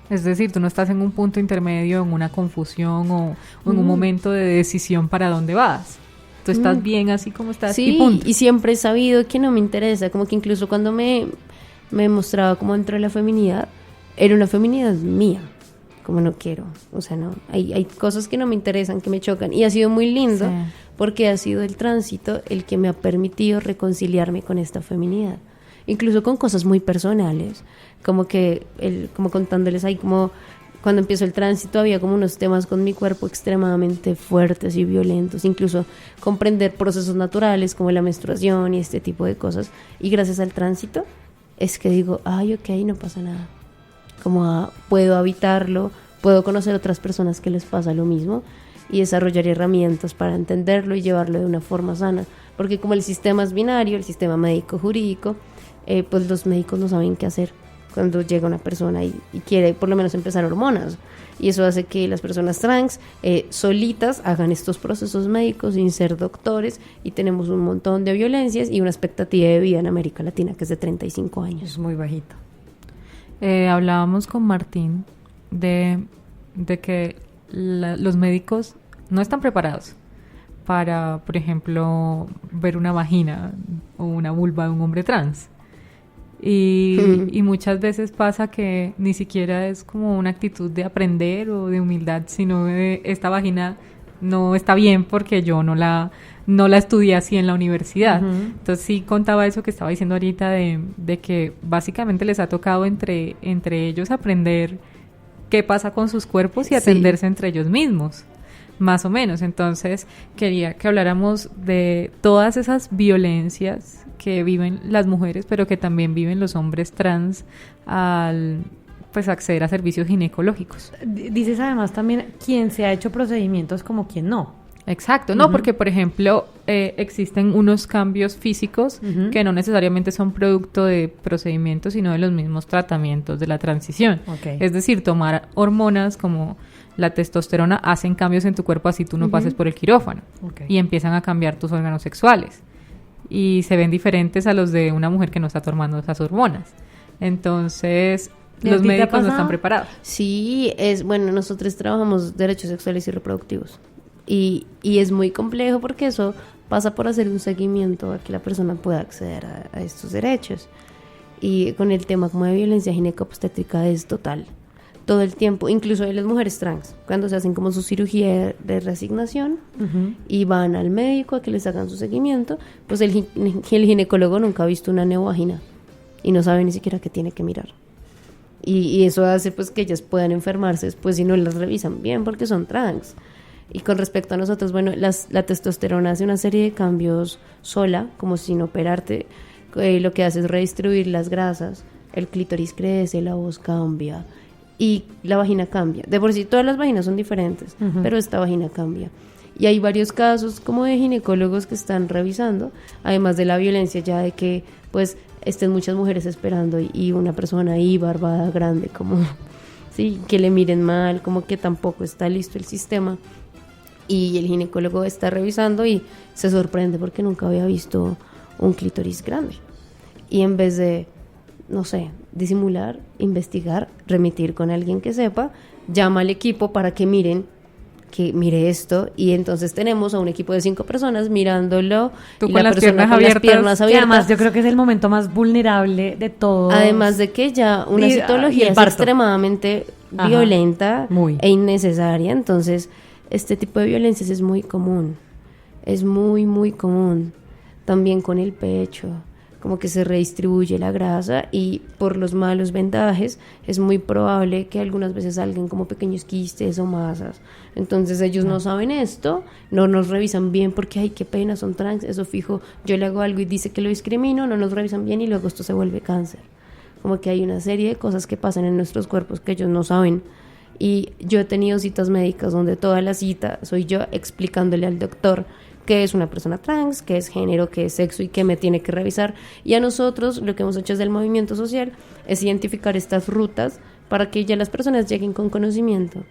Es decir, tú no estás en un punto intermedio, en una confusión o en un momento de decisión para dónde vas. Tú estás bien así como estás, sí, y punto. Y siempre he sabido que no me interesa, como que incluso cuando me mostraba como dentro de la feminidad, era una feminidad mía, como no quiero, o sea, no, hay cosas que no me interesan, que me chocan, y ha sido muy lindo, sí, porque ha sido el tránsito el que me ha permitido reconciliarme con esta feminidad, incluso con cosas muy personales, como que, como contándoles ahí como... Cuando empezó el tránsito había como unos temas con mi cuerpo extremadamente fuertes y violentos, incluso comprender procesos naturales como la menstruación y este tipo de cosas. Y gracias al tránsito es que digo, ay, ok, no pasa nada. Como puedo habitarlo, puedo conocer otras personas que les pasa lo mismo y desarrollar herramientas para entenderlo y llevarlo de una forma sana. Porque como el sistema es binario, el sistema médico-jurídico, pues los médicos no saben qué hacer cuando llega una persona y quiere por lo menos empezar hormonas, y eso hace que las personas trans solitas hagan estos procesos médicos sin ser doctores, y tenemos un montón de violencias y una expectativa de vida en América Latina que es de 35 años. Es muy bajito. Hablábamos con Martín de que los médicos no están preparados para, por ejemplo, ver una vagina o una vulva de un hombre trans. Y muchas veces pasa que ni siquiera es como una actitud de aprender o de humildad, sino de esta vagina no está bien porque yo no la estudié así en la universidad. Entonces sí contaba eso que estaba diciendo ahorita de que básicamente les ha tocado entre ellos aprender qué pasa con sus cuerpos y atenderse entre ellos mismos, más o menos. Entonces quería que habláramos de todas esas violencias que viven las mujeres, pero que también viven los hombres trans al pues acceder a servicios ginecológicos. Dices además también quién se ha hecho procedimientos como quién no. Exacto, no, porque por ejemplo existen unos cambios físicos que no necesariamente son producto de procedimientos, sino de los mismos tratamientos de la transición. Okay. Es decir, tomar hormonas como la testosterona hacen cambios en tu cuerpo así tú no pases por el quirófano, y empiezan a cambiar tus órganos sexuales y se ven diferentes a los de una mujer que no está tomando esas hormonas. Entonces los médicos no están preparados. Sí, bueno, nosotros trabajamos derechos sexuales y reproductivos y es muy complejo porque eso pasa por hacer un seguimiento a que la persona pueda acceder a estos derechos, y con el tema como de violencia ginecobstétrica es total, todo el tiempo, incluso de las mujeres trans, cuando se hacen como su cirugía de reasignación y van al médico a que les hagan su seguimiento, pues el ginecólogo nunca ha visto una neovagina y no sabe ni siquiera qué tiene que mirar. Y eso hace pues que ellas puedan enfermarse después si no las revisan bien porque son trans. Y con respecto a nosotros, bueno, la testosterona hace una serie de cambios sola, como sin operarte. Lo que hace es redistribuir las grasas, el clítoris crece, la voz cambia y la vagina cambia. De por sí todas las vaginas son diferentes, pero esta vagina cambia. Y hay varios casos como de ginecólogos que están revisando, además de la violencia ya de que pues estén muchas mujeres esperando y una persona ahí barbada, grande, como sí, que le miren mal, como que tampoco está listo el sistema. Y el ginecólogo está revisando y se sorprende porque nunca había visto un clítoris grande. Y en vez de, no sé, disimular, investigar, remitir con alguien que sepa, llama al equipo para que mire esto, y entonces tenemos a un equipo de 5 personas mirándolo. Tú y con las piernas abiertas. Y además yo creo que es el momento más vulnerable de todo. Además de que ya una citología es extremadamente violenta e innecesaria, entonces este tipo de violencias es muy común, es muy, muy común. También con el pecho, como que se redistribuye la grasa y por los malos vendajes es muy probable que algunas veces salgan como pequeños quistes o masas. Entonces ellos no saben esto, no nos revisan bien porque, ay, qué pena, son trans, eso fijo, yo le hago algo y dice que lo discrimino, no nos revisan bien y luego esto se vuelve cáncer. Como que hay una serie de cosas que pasan en nuestros cuerpos que ellos no saben. Y yo he tenido citas médicas donde toda la cita soy yo explicándole al doctor qué es una persona trans, qué es género, qué es sexo y qué me tiene que revisar. Y a nosotros lo que hemos hecho desde el movimiento social es identificar estas rutas para que ya las personas lleguen con conocimiento.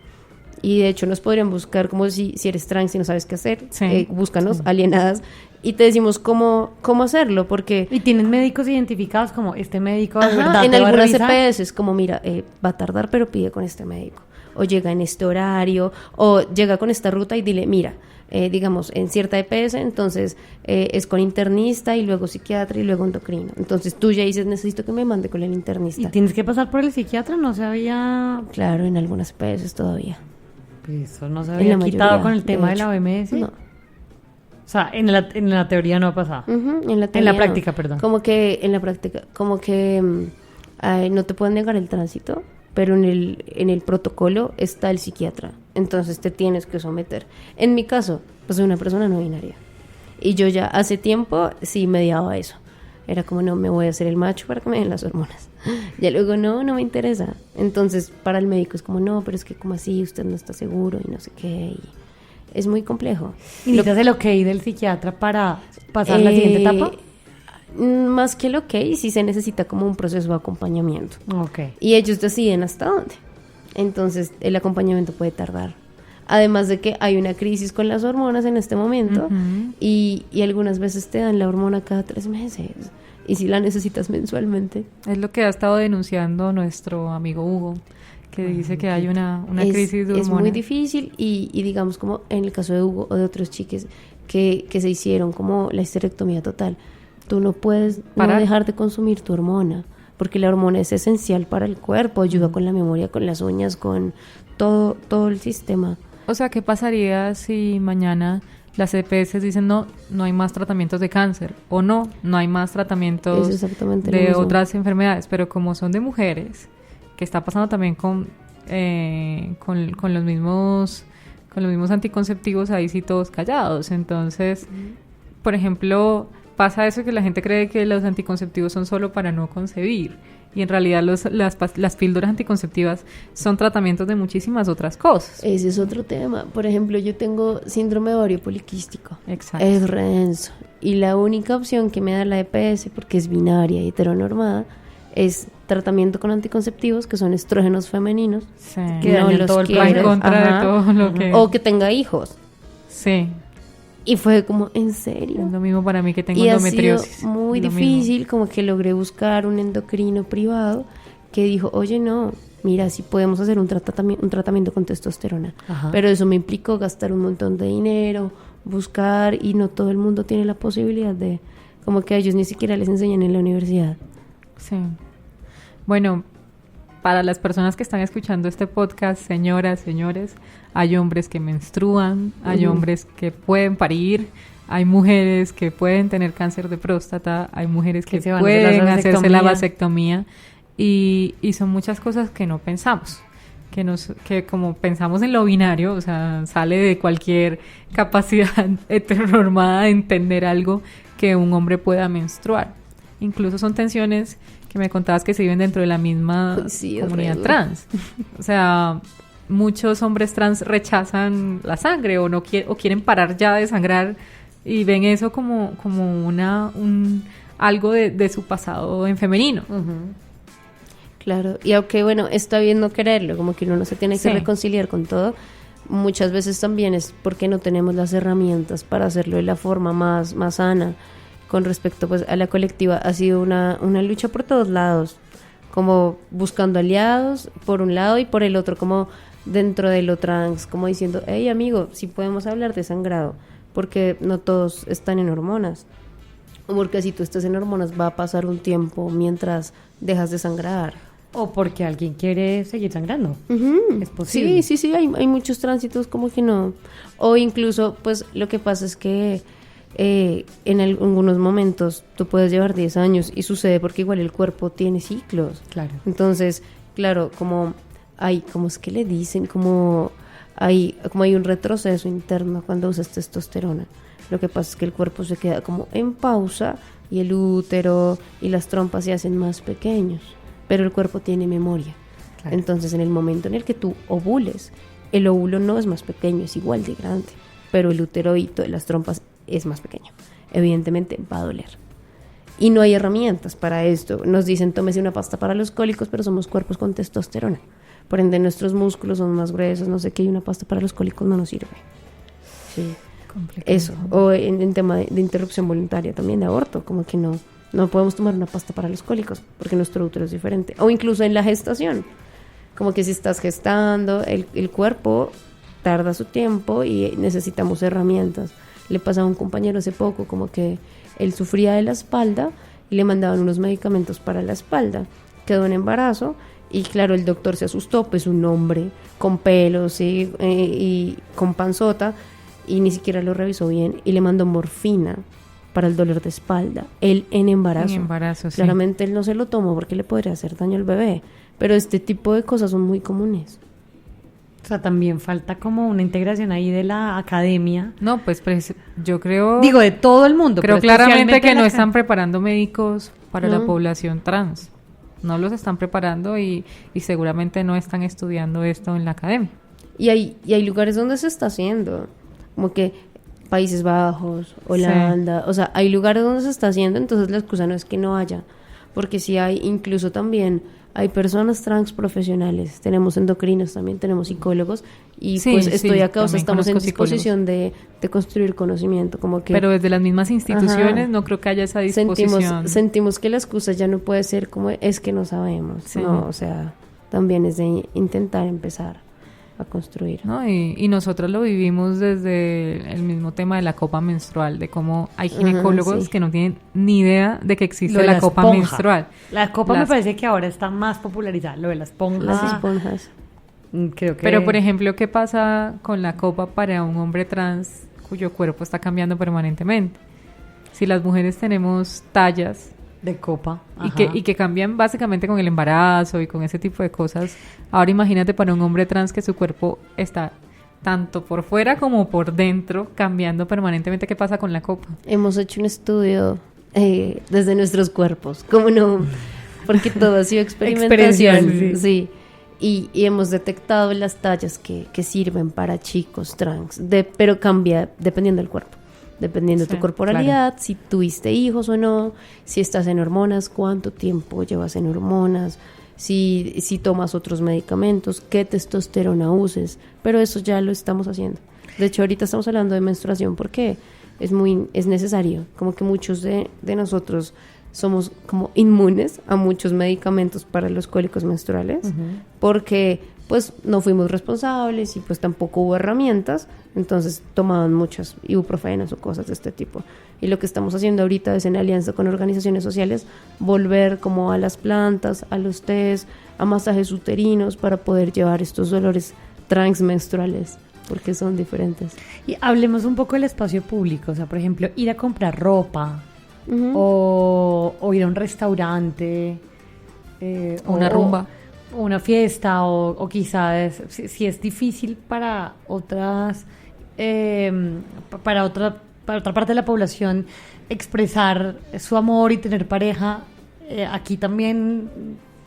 Y de hecho nos podrían buscar como si eres trans y no sabes qué hacer, Sí. Búscanos, Alienadas, y te decimos cómo hacerlo, porque Y tienen médicos identificados como este médico de ajá, verdad en te va a algunas revisar. EPS es como, mira, va a tardar, pero pide con este médico. O llega en este horario, o llega con esta ruta y dile, mira, digamos, en cierta EPS, entonces es con internista y luego psiquiatra y luego endocrino. Entonces tú ya dices, necesito que me mande con el Y internista. tienes que pasar por el psiquiatra, no se había... Claro, en algunas EPS todavía. Eso no se En había la quitado mayoría, con el tema de hecho. la OMS. No. O sea, en la teoría no ha pasado. Ujú, en la En teoría la práctica, perdón. Como que en la práctica, como que no te pueden negar el tránsito, pero en el protocolo está el psiquiatra. Entonces te tienes que someter. En mi caso, pues soy una persona no binaria. Y yo ya hace tiempo sí mediaba eso. Era como, no, me voy a hacer el macho para que me den las hormonas. Ya luego, no me interesa. Entonces, para el médico es como, no, pero es que como así, usted no está seguro y no sé qué. Y es muy complejo. ¿Y necesitas el ok del psiquiatra para pasar la siguiente etapa? Más que lo que sí se necesita como un proceso de acompañamiento. Ok. Y ellos deciden hasta dónde. Entonces, el acompañamiento puede tardar. Además de que hay una crisis con las hormonas en este momento Ujú. y algunas veces te dan la hormona cada 3 meses. Y si la necesitas mensualmente. Es lo que ha estado denunciando nuestro amigo Hugo, que dice que hay una crisis de Es hormonas. muy difícil y digamos como en el caso de Hugo o de otros chiques que se hicieron como la histerectomía total. Tú no puedes no Parar. dejar de consumir tu hormona, porque la hormona es esencial para el cuerpo, ayuda con la memoria, con las uñas, con todo el sistema. O sea, ¿qué pasaría si mañana las EPS dicen no hay más tratamientos de cáncer? O no hay más tratamientos Es exactamente lo de mismo. otras enfermedades. Pero como son de mujeres, que está pasando también con los mismos anticonceptivos, ahí sí todos callados. Entonces, por ejemplo, pasa eso que la gente cree que los anticonceptivos son solo para no concebir. Y en realidad las píldoras anticonceptivas son tratamientos de muchísimas otras cosas. Ese es otro tema. Por ejemplo, yo tengo síndrome de ovario poliquístico. Exacto. Es re denso. Y la única opción que me da la EPS, porque es binaria y heteronormada, es tratamiento con anticonceptivos, que son estrógenos femeninos. Sí. Que dañan todo el Va en proceso. contra Ajá. de todo lo que... O que tenga hijos. Sí. Y fue como, ¿en serio? Es lo mismo para mí que tengo Y ha endometriosis. sido muy Lo difícil, como que logré buscar un endocrino privado que dijo, oye, no, mira, sí podemos hacer un tratamiento con testosterona. Ajá. Pero eso me implicó gastar un montón de dinero, buscar, y no todo el mundo tiene la posibilidad de, como que a ellos ni siquiera les enseñan en la universidad. Sí. Bueno, para las personas que están escuchando este podcast, señoras, señores, hay hombres que menstruan, hay hombres que pueden parir, hay mujeres que pueden tener cáncer de próstata, hay mujeres que se van a hacer la pueden hacerse la vasectomía. vasectomía y son muchas cosas que no pensamos. Que como pensamos en lo binario, o sea, sale de cualquier capacidad heteronormada de entender algo que un hombre pueda menstruar. Incluso son tensiones que me contabas que se viven dentro de la misma Sí, es comunidad re duro. trans. O sea, muchos hombres trans rechazan la sangre o quieren parar ya de sangrar y ven eso como algo de su pasado en femenino. Claro, y aunque bueno, está bien no quererlo, como que uno no se tiene que Sí. reconciliar con todo, muchas veces también es porque no tenemos las herramientas para hacerlo de la forma más sana. Con respecto pues a la colectiva, ha sido una lucha por todos lados, como buscando aliados por un lado y por el otro, como dentro de lo trans, como diciendo, hey amigo, sí podemos hablar de sangrado, porque no todos están en hormonas. Porque si tú estás en hormonas va a pasar un tiempo mientras dejas de sangrar. O porque alguien quiere seguir sangrando. Ujú. Es posible. Sí, hay muchos tránsitos como que no. O incluso, pues lo que pasa es que en algunos momentos tú puedes llevar 10 años y sucede porque igual el cuerpo tiene ciclos. Claro. Entonces, claro, como es que le dicen, como hay un retroceso interno cuando usas testosterona. Lo que pasa es que el cuerpo se queda como en pausa y el útero y las trompas se hacen más pequeños, pero el cuerpo tiene memoria. Claro. Entonces, en el momento en el que tú ovules, el óvulo no es más pequeño, es igual de grande, pero el útero y las trompas es más pequeño. Evidentemente va a doler. Y no hay herramientas para esto. Nos dicen, tómese una pasta para los cólicos, pero somos cuerpos con testosterona. Por ende, nuestros músculos son más gruesos, no sé qué, y una pasta para los cólicos no nos sirve. Sí. Eso. O en tema de interrupción voluntaria también, de aborto, como que no podemos tomar una pasta para los cólicos, porque nuestro útero es diferente. O incluso en la gestación. Como que si estás gestando, el cuerpo tarda su tiempo y necesitamos herramientas. Le pasaba a un compañero hace poco, como que él sufría de la espalda y le mandaban unos medicamentos para la espalda. Quedó en embarazo y claro, el doctor se asustó, pues un hombre con pelos y con panzota, y ni siquiera lo revisó bien y le mandó morfina para el dolor de espalda. Él en embarazo. En embarazo, sí. Claramente él no se lo tomó porque le podría hacer daño al bebé, pero este tipo de cosas son muy comunes. O sea, también falta como una integración ahí de la academia. No, pues yo creo... Digo, de todo el mundo. Creo pero claramente especialmente que no la están preparando médicos para la No. población trans. No los están preparando y seguramente no están estudiando esto en la academia. Y hay lugares donde se está haciendo, como que Países Bajos, Holanda, o sea, hay lugares donde se está haciendo, entonces la excusa no es que no haya, porque sí hay, incluso también hay personas trans profesionales, tenemos endocrinos también, tenemos psicólogos, y Sí, pues sí, estoy acá, o sea, también estamos en conozco disposición de construir conocimiento, como que Pero desde las mismas instituciones Ajá. no creo que haya esa disposición. sentimos que la excusa ya no puede ser como es que no sabemos, Sí. no, o sea, también es de intentar empezar a construir. ¿No? Y nosotros lo vivimos desde el mismo tema de la copa menstrual, de cómo hay ginecólogos sí. que no tienen ni idea de que existe Lo de la la copa esponja. menstrual. La copa me Las- parece que ahora está más popularizada, lo de la esponja. Las esponjas. Creo que... Pero, por ejemplo, ¿qué pasa con la copa para un hombre trans cuyo cuerpo está cambiando permanentemente? Si las mujeres tenemos tallas De copa. y que cambian básicamente con el embarazo y con ese tipo de cosas, ahora imagínate para un hombre trans que su cuerpo está tanto por fuera como por dentro cambiando permanentemente. ¿Qué pasa con la copa? Hemos hecho un estudio desde nuestros cuerpos, ¿cómo no? Porque todo ha sido experimentación, Experiencia, sí. Y hemos detectado las tallas que sirven para chicos trans, pero cambia dependiendo del cuerpo, dependiendo de Sí, tu corporalidad, si tuviste hijos o no, si estás en hormonas, cuánto tiempo llevas en hormonas, si tomas otros medicamentos, qué testosterona uses, pero eso ya lo estamos haciendo. De hecho, ahorita estamos hablando de menstruación porque es necesario, como que muchos de nosotros somos como inmunes a muchos medicamentos para los cólicos menstruales, porque pues no fuimos responsables y pues tampoco hubo herramientas, entonces tomaban muchas ibuprofenas o cosas de este tipo. Y lo que estamos haciendo ahorita es, en alianza con organizaciones sociales, volver como a las plantas, a los tés, a masajes uterinos para poder llevar estos dolores transmenstruales, porque son diferentes. Y hablemos un poco del espacio público, o sea, por ejemplo, ir a comprar ropa Ujú. o ir a un restaurante. Una rumba. O una fiesta, o quizás si es difícil para otras, para otra parte de la población expresar su amor y tener pareja, aquí también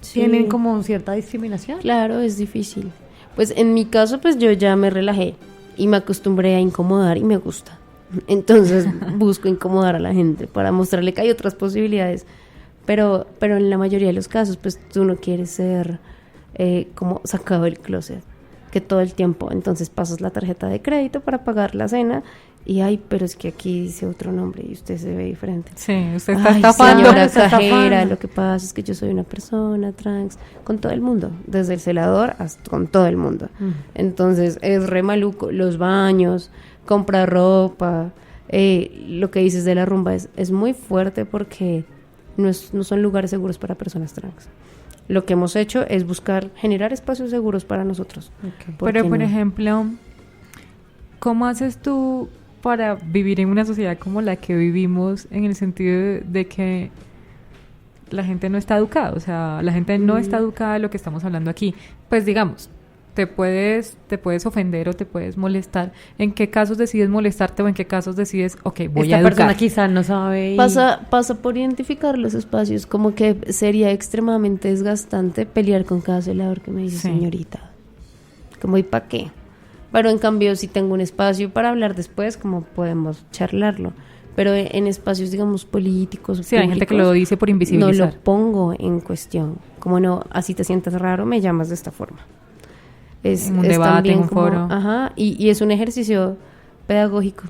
Sí. tienen como cierta discriminación. Claro, es difícil. Pues en mi caso, pues yo ya me relajé y me acostumbré a incomodar y me gusta. Entonces busco incomodar a la gente para mostrarle que hay otras posibilidades. Pero en la mayoría de los casos, pues tú no quieres ser como sacado del closet, que todo el tiempo. Entonces pasas la tarjeta de crédito para pagar la cena y, ay, pero es que aquí dice otro nombre y usted se ve diferente. Sí, usted está Ay, estafando. señora está cajera, estafando. lo que pasa es que yo soy una persona trans, con todo el mundo, desde el celador hasta con todo el mundo. Entonces es re maluco, los baños, comprar ropa, lo que dices de la rumba es muy fuerte porque no son lugares seguros para personas trans. Lo que hemos hecho es buscar generar espacios seguros para nosotros. ¿Por Pero, qué por no? ejemplo, ¿cómo haces tú para vivir en una sociedad como la que vivimos, en el sentido de que la gente no está educada? O sea, la gente no está educada de lo que estamos hablando aquí. Pues digamos, te puedes ofender o te puedes molestar. ¿En qué casos decides molestarte o en qué casos decides, ok, voy Esta a persona educar? quizás no sabe. Pasa por identificar los espacios, como que sería extremadamente desgastante pelear con cada celador que me dice Sí. señorita. Como, ¿y para qué? Pero en cambio, si tengo un espacio para hablar después, como podemos charlarlo. Pero en espacios, digamos, políticos, Sí, hay gente que lo dice por no invisibilizar. lo pongo en cuestión. Como no, así te sientas raro, me llamas de esta forma. En un debate, también en un foro. Ajá, y es un ejercicio pedagógico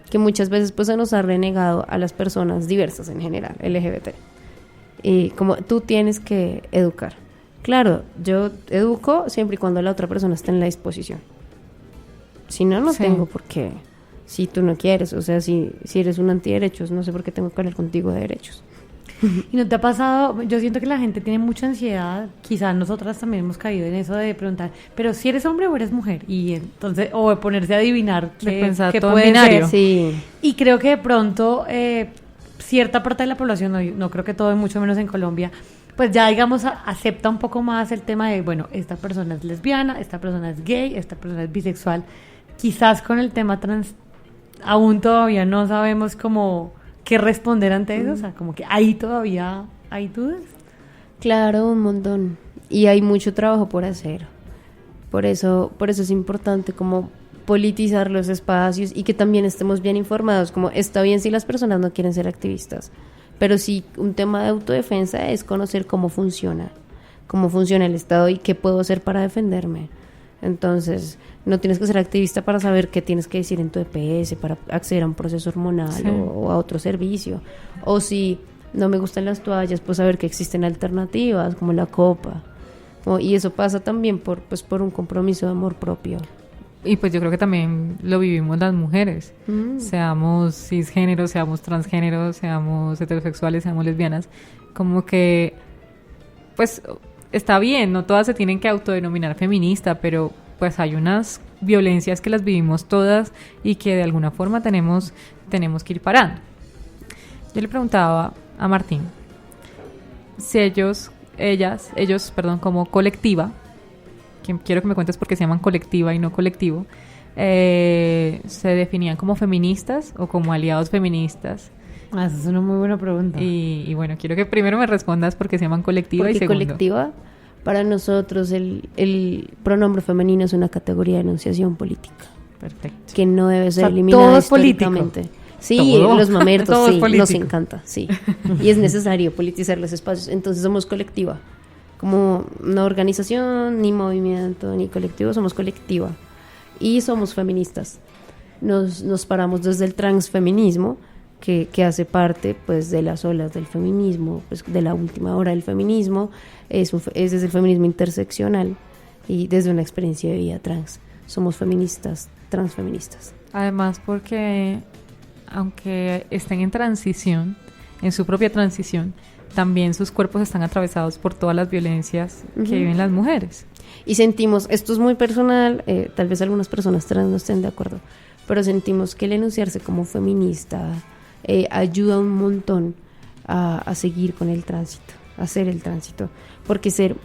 que muchas veces pues se nos ha renegado a las personas diversas en general, LGBT. Y como tú tienes que educar. Claro, yo educo siempre y cuando la otra persona esté en la disposición. Si no, no Sí. tengo por qué. Si tú no quieres, o sea, si eres un antiderechos, no sé por qué tengo que hablar contigo de derechos. ¿Y no te ha pasado? Yo siento que la gente tiene mucha ansiedad, quizás nosotras también hemos caído en eso de preguntar, pero si eres hombre o eres mujer, y entonces, o de ponerse a adivinar De pensar qué todo en puede binario. ser. Sí. Y creo que de pronto cierta parte de la población, no creo que todo, y mucho menos en Colombia, pues ya digamos acepta un poco más el tema de, bueno, esta persona es lesbiana, esta persona es gay, esta persona es bisexual. Quizás con el tema trans aún todavía no sabemos cómo qué responder ante eso, o sea, como que ahí todavía hay dudas. Claro, un montón. Y hay mucho trabajo por hacer. Por eso es importante como politizar los espacios y que también estemos bien informados. Como está bien si las personas no quieren ser activistas, pero sí un tema de autodefensa es conocer cómo funciona el Estado y qué puedo hacer para defenderme. Entonces, no tienes que ser activista para saber qué tienes que decir en tu EPS, para acceder a un proceso hormonal Sí. o a otro servicio. O si no me gustan las toallas, pues saber que existen alternativas, como la copa. Y eso pasa también por un compromiso de amor propio. Y pues yo creo que también lo vivimos las mujeres. Mm. Seamos cisgéneros, seamos transgéneros, seamos heterosexuales, seamos lesbianas. Como que, pues, está bien, no todas se tienen que autodenominar feminista, pero pues hay unas violencias que las vivimos todas y que de alguna forma tenemos que ir parando. Yo le preguntaba a Martín si ellos, como colectiva, que quiero que me cuentes por qué se llaman colectiva y no colectivo, se definían como feministas o como aliados feministas. Esa es una muy buena pregunta. Y bueno, quiero que primero me respondas por qué se llaman colectiva Porque y segundo. colectiva, para nosotros el pronombre femenino es una categoría de enunciación política Perfecto. que no debe ser O sea, eliminada todo es político. históricamente. Sí, Todo. los mamertos, Todo es sí, político. nos encanta, sí. Y es necesario politizar los espacios. Entonces somos colectiva. Como no organización, ni movimiento, ni colectivo, somos colectiva. Y somos feministas. Nos paramos desde el transfeminismo, que hace parte pues de las olas del feminismo, pues de la última hora del feminismo, es desde el feminismo interseccional y desde una experiencia de vida trans. Somos feministas, transfeministas. Además porque aunque estén en transición, en su propia transición, también sus cuerpos están atravesados por todas las violencias que Ujú. viven las mujeres. Y sentimos, esto es muy personal, tal vez algunas personas trans no estén de acuerdo, pero sentimos que el enunciarse como feminista ayuda un montón a seguir con el tránsito, a hacer el tránsito, porque ser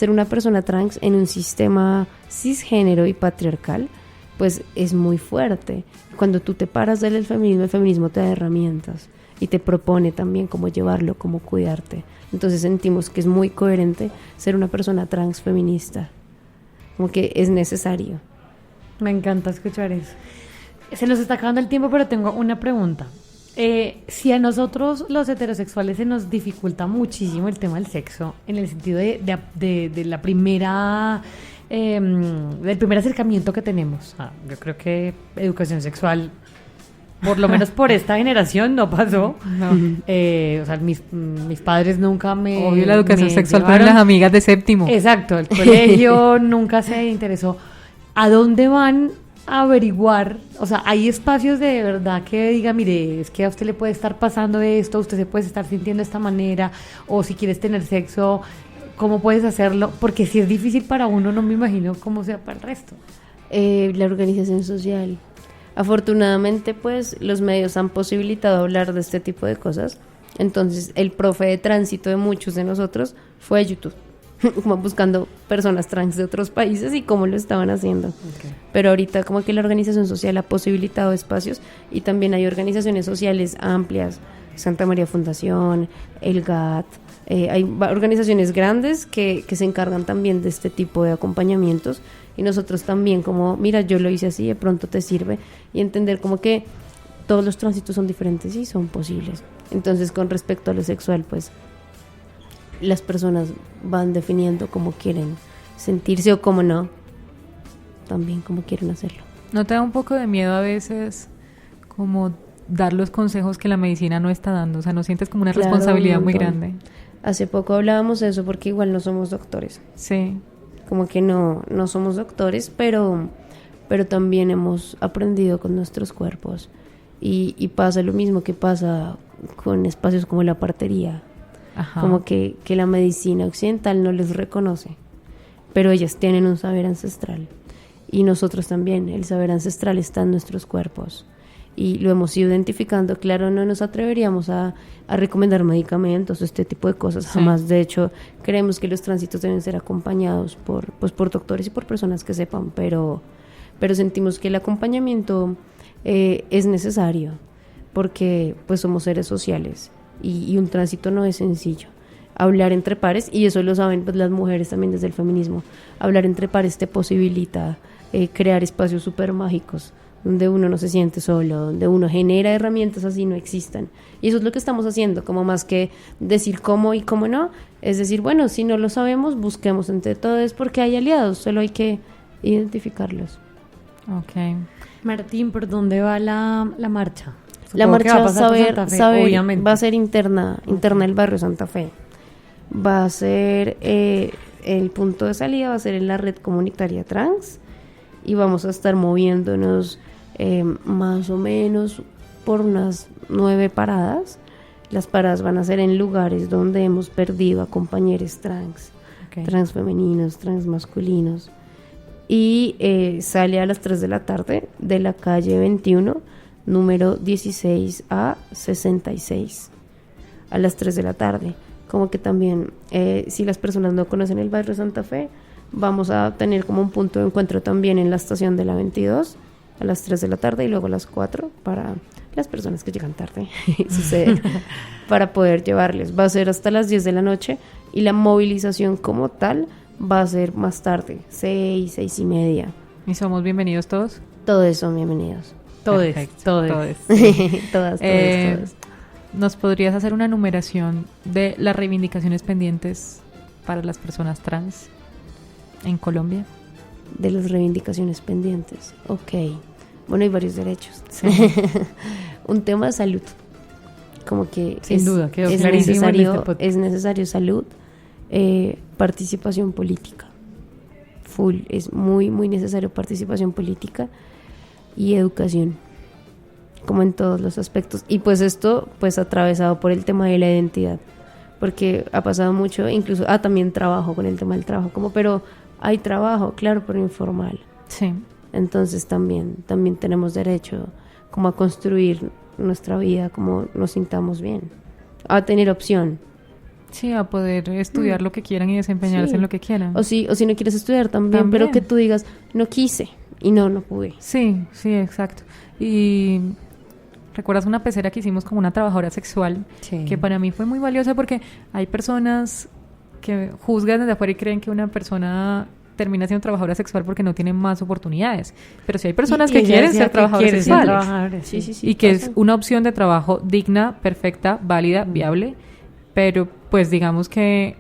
una persona trans en un sistema cisgénero y patriarcal, pues es muy fuerte. Cuando tú te paras del feminismo, el feminismo te da herramientas y te propone también cómo llevarlo, cómo cuidarte. Entonces sentimos que es muy coherente ser una persona trans feminista, como que es necesario. Me encanta escuchar eso. Se nos está acabando el tiempo, pero tengo una pregunta. Si a nosotros los heterosexuales se nos dificulta muchísimo el tema del sexo, en el sentido de la primera, del primer acercamiento que tenemos, yo creo que educación sexual, por lo menos por esta generación, no pasó. No. O sea, mis padres nunca me... Obvio, la educación me sexual para llevaron. las amigas de séptimo. Exacto, el colegio nunca se interesó. ¿A dónde van a averiguar? O sea, hay espacios de verdad que diga, mire, es que a usted le puede estar pasando esto, usted se puede estar sintiendo de esta manera, o si quieres tener sexo, ¿cómo puedes hacerlo? Porque si es difícil para uno, no me imagino cómo sea para el resto. La organización social. Afortunadamente, pues, los medios han posibilitado hablar de este tipo de cosas. Entonces, el profe de tránsito de muchos de nosotros fue a YouTube, como buscando personas trans de otros países y cómo lo estaban haciendo. Pero ahorita como que la organización social ha posibilitado espacios y también hay organizaciones sociales amplias, Santa María Fundación, el GAT, hay organizaciones grandes que se encargan también de este tipo de acompañamientos y nosotros también como, mira, yo lo hice así, de pronto te sirve, y entender como que todos los tránsitos son diferentes y son posibles. Entonces, con respecto a lo sexual, pues las personas van definiendo cómo quieren sentirse o cómo no, también cómo quieren hacerlo. ¿No te da un poco de miedo a veces como dar los consejos que la medicina no está dando? O sea, ¿no sientes como una Claro, responsabilidad un muy montón. grande? Hace poco hablábamos de eso porque igual no somos doctores. Sí. Como que no somos doctores, pero también hemos aprendido con nuestros cuerpos. Y pasa lo mismo que pasa con espacios como la partería. Ajá. Como que la medicina occidental no les reconoce, pero ellas tienen un saber ancestral. Y nosotros también, el saber ancestral está en nuestros cuerpos. Y lo hemos ido identificando. Claro, no nos atreveríamos a recomendar medicamentos o este tipo de cosas, Sí. jamás. De hecho, creemos que los tránsitos deben ser acompañados por doctores y por personas que sepan, pero sentimos que el acompañamiento es necesario, porque pues somos seres sociales y un tránsito no es sencillo. Hablar entre pares, y eso lo saben pues las mujeres también desde el feminismo, hablar entre pares te posibilita crear espacios súper mágicos donde uno no se siente solo, donde uno genera herramientas así no existan. Y eso es lo que estamos haciendo, como más que decir cómo y cómo no, es decir, bueno, si no lo sabemos, busquemos entre todos porque hay aliados, solo hay que identificarlos. Ok. Martín, ¿por dónde va la marcha? La Supongo que va a marcha pasar por saber, Santa Fe, saber obviamente. va a ser interna del barrio Santa Fe. Va a ser el punto de salida, va a ser en la red comunitaria trans, y vamos a estar moviéndonos más o menos por unas 9 paradas. Las paradas van a ser en lugares donde hemos perdido a compañeros trans, Ok. trans femeninos, trans masculinos. Y sale a las 3 de la tarde de la calle 21, número 16 a 66, a las 3 de la tarde. Como que también, si las personas no conocen el barrio Santa Fe, vamos a tener como un punto de encuentro también en la estación de la 22, a las 3 de la tarde y luego a las 4 para las personas que llegan tarde, sucede, para poder llevarles. Va a ser hasta las 10 de la noche y la movilización como tal va a ser más tarde, 6, 6 y media. ¿Y somos bienvenidos todos? Todos son bienvenidos. Todos, Perfecto, todos. Todas. ¿Nos podrías hacer una numeración de las reivindicaciones pendientes para las personas trans en Colombia? De las reivindicaciones pendientes. Ok. Bueno, hay varios derechos. Sí. Un tema de salud. Como que Sin duda, quedó es clarísimo en necesario, este podcast. es necesario salud, participación política. Full. Es muy, muy necesario participación política y educación. Como en todos los aspectos. Y pues esto, pues atravesado por el tema de la identidad. Porque ha pasado mucho, incluso, también trabajo con el tema del trabajo, como, pero hay trabajo, claro, pero informal. Sí. Entonces también tenemos derecho como a construir nuestra vida como nos sintamos bien, a tener opción. Sí, a poder estudiar lo que quieran y desempeñarse Sí. en lo que quieran. O si no quieres estudiar también, pero que tú digas, no quise y no pude. Sí, sí, exacto. Y recuerdas una pecera que hicimos como una trabajadora sexual, Sí. que para mí fue muy valiosa porque hay personas que juzgan desde afuera y creen que una persona termina siendo trabajadora sexual porque no tiene más oportunidades. Pero si hay personas Y que ella quieren decía ser que trabajadoras quiere ser sexuales trabajadores, Sí, sí, sí. y que pasa. es una opción de trabajo digna, perfecta, válida, viable, pero pues digamos que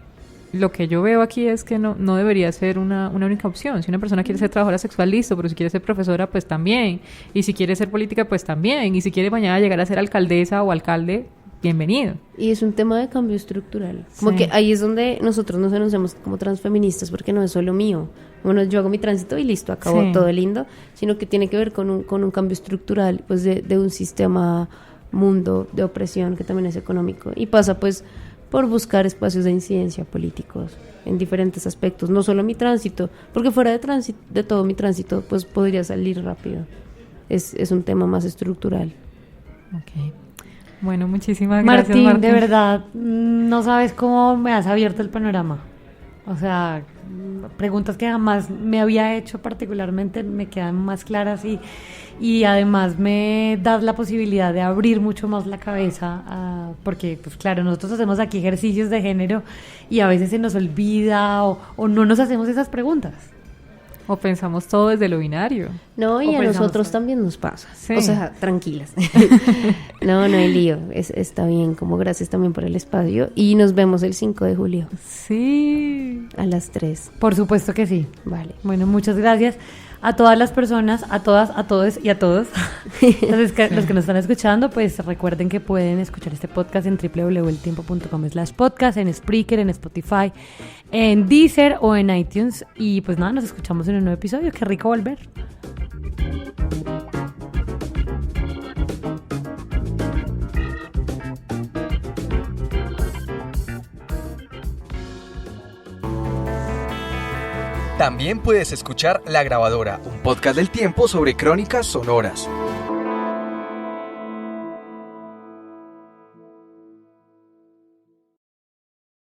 lo que yo veo aquí es que no debería ser una única opción. Si una persona quiere ser trabajadora sexual, listo, pero si quiere ser profesora, pues también. Y si quiere ser política, pues también. Y si quiere mañana llegar a ser alcaldesa o alcalde, bienvenido. Y es un tema de cambio estructural. Como Sí. que ahí es donde nosotros nos anunciamos como transfeministas, porque no es solo mío. Bueno, yo hago mi tránsito y listo, acabó Sí. todo lindo, sino que tiene que ver con un cambio estructural, pues de un sistema mundo de opresión que también es económico. Y pasa pues por buscar espacios de incidencia políticos en diferentes aspectos, no solo mi tránsito, porque fuera de todo mi tránsito, pues podría salir rápido. Es un tema más estructural. Ok. Bueno, muchísimas gracias, Martín, de verdad, no sabes cómo me has abierto el panorama. O sea, preguntas que jamás me había hecho particularmente me quedan más claras y además me das la posibilidad de abrir mucho más la cabeza, porque pues claro, nosotros hacemos aquí ejercicios de género y a veces se nos olvida o no nos hacemos esas preguntas. O pensamos todo desde lo binario. No, y O a pensamos nosotros también. también nos pasa. Sí. O sea, tranquilas. No hay lío. Está bien. Como gracias también por el espacio. Y nos vemos el 5 de julio Sí. a las 3. Por supuesto que sí. Vale. Bueno, muchas gracias a todas las personas, a todas, a todos y a todos. Los que nos están escuchando, pues recuerden que pueden escuchar este podcast en www.eltiempo.com/podcast, en Spreaker, en Spotify, en Deezer o en iTunes. Y pues nada, nos escuchamos en un nuevo episodio. Qué rico volver. También puedes escuchar La Grabadora, un podcast del Tiempo sobre crónicas sonoras.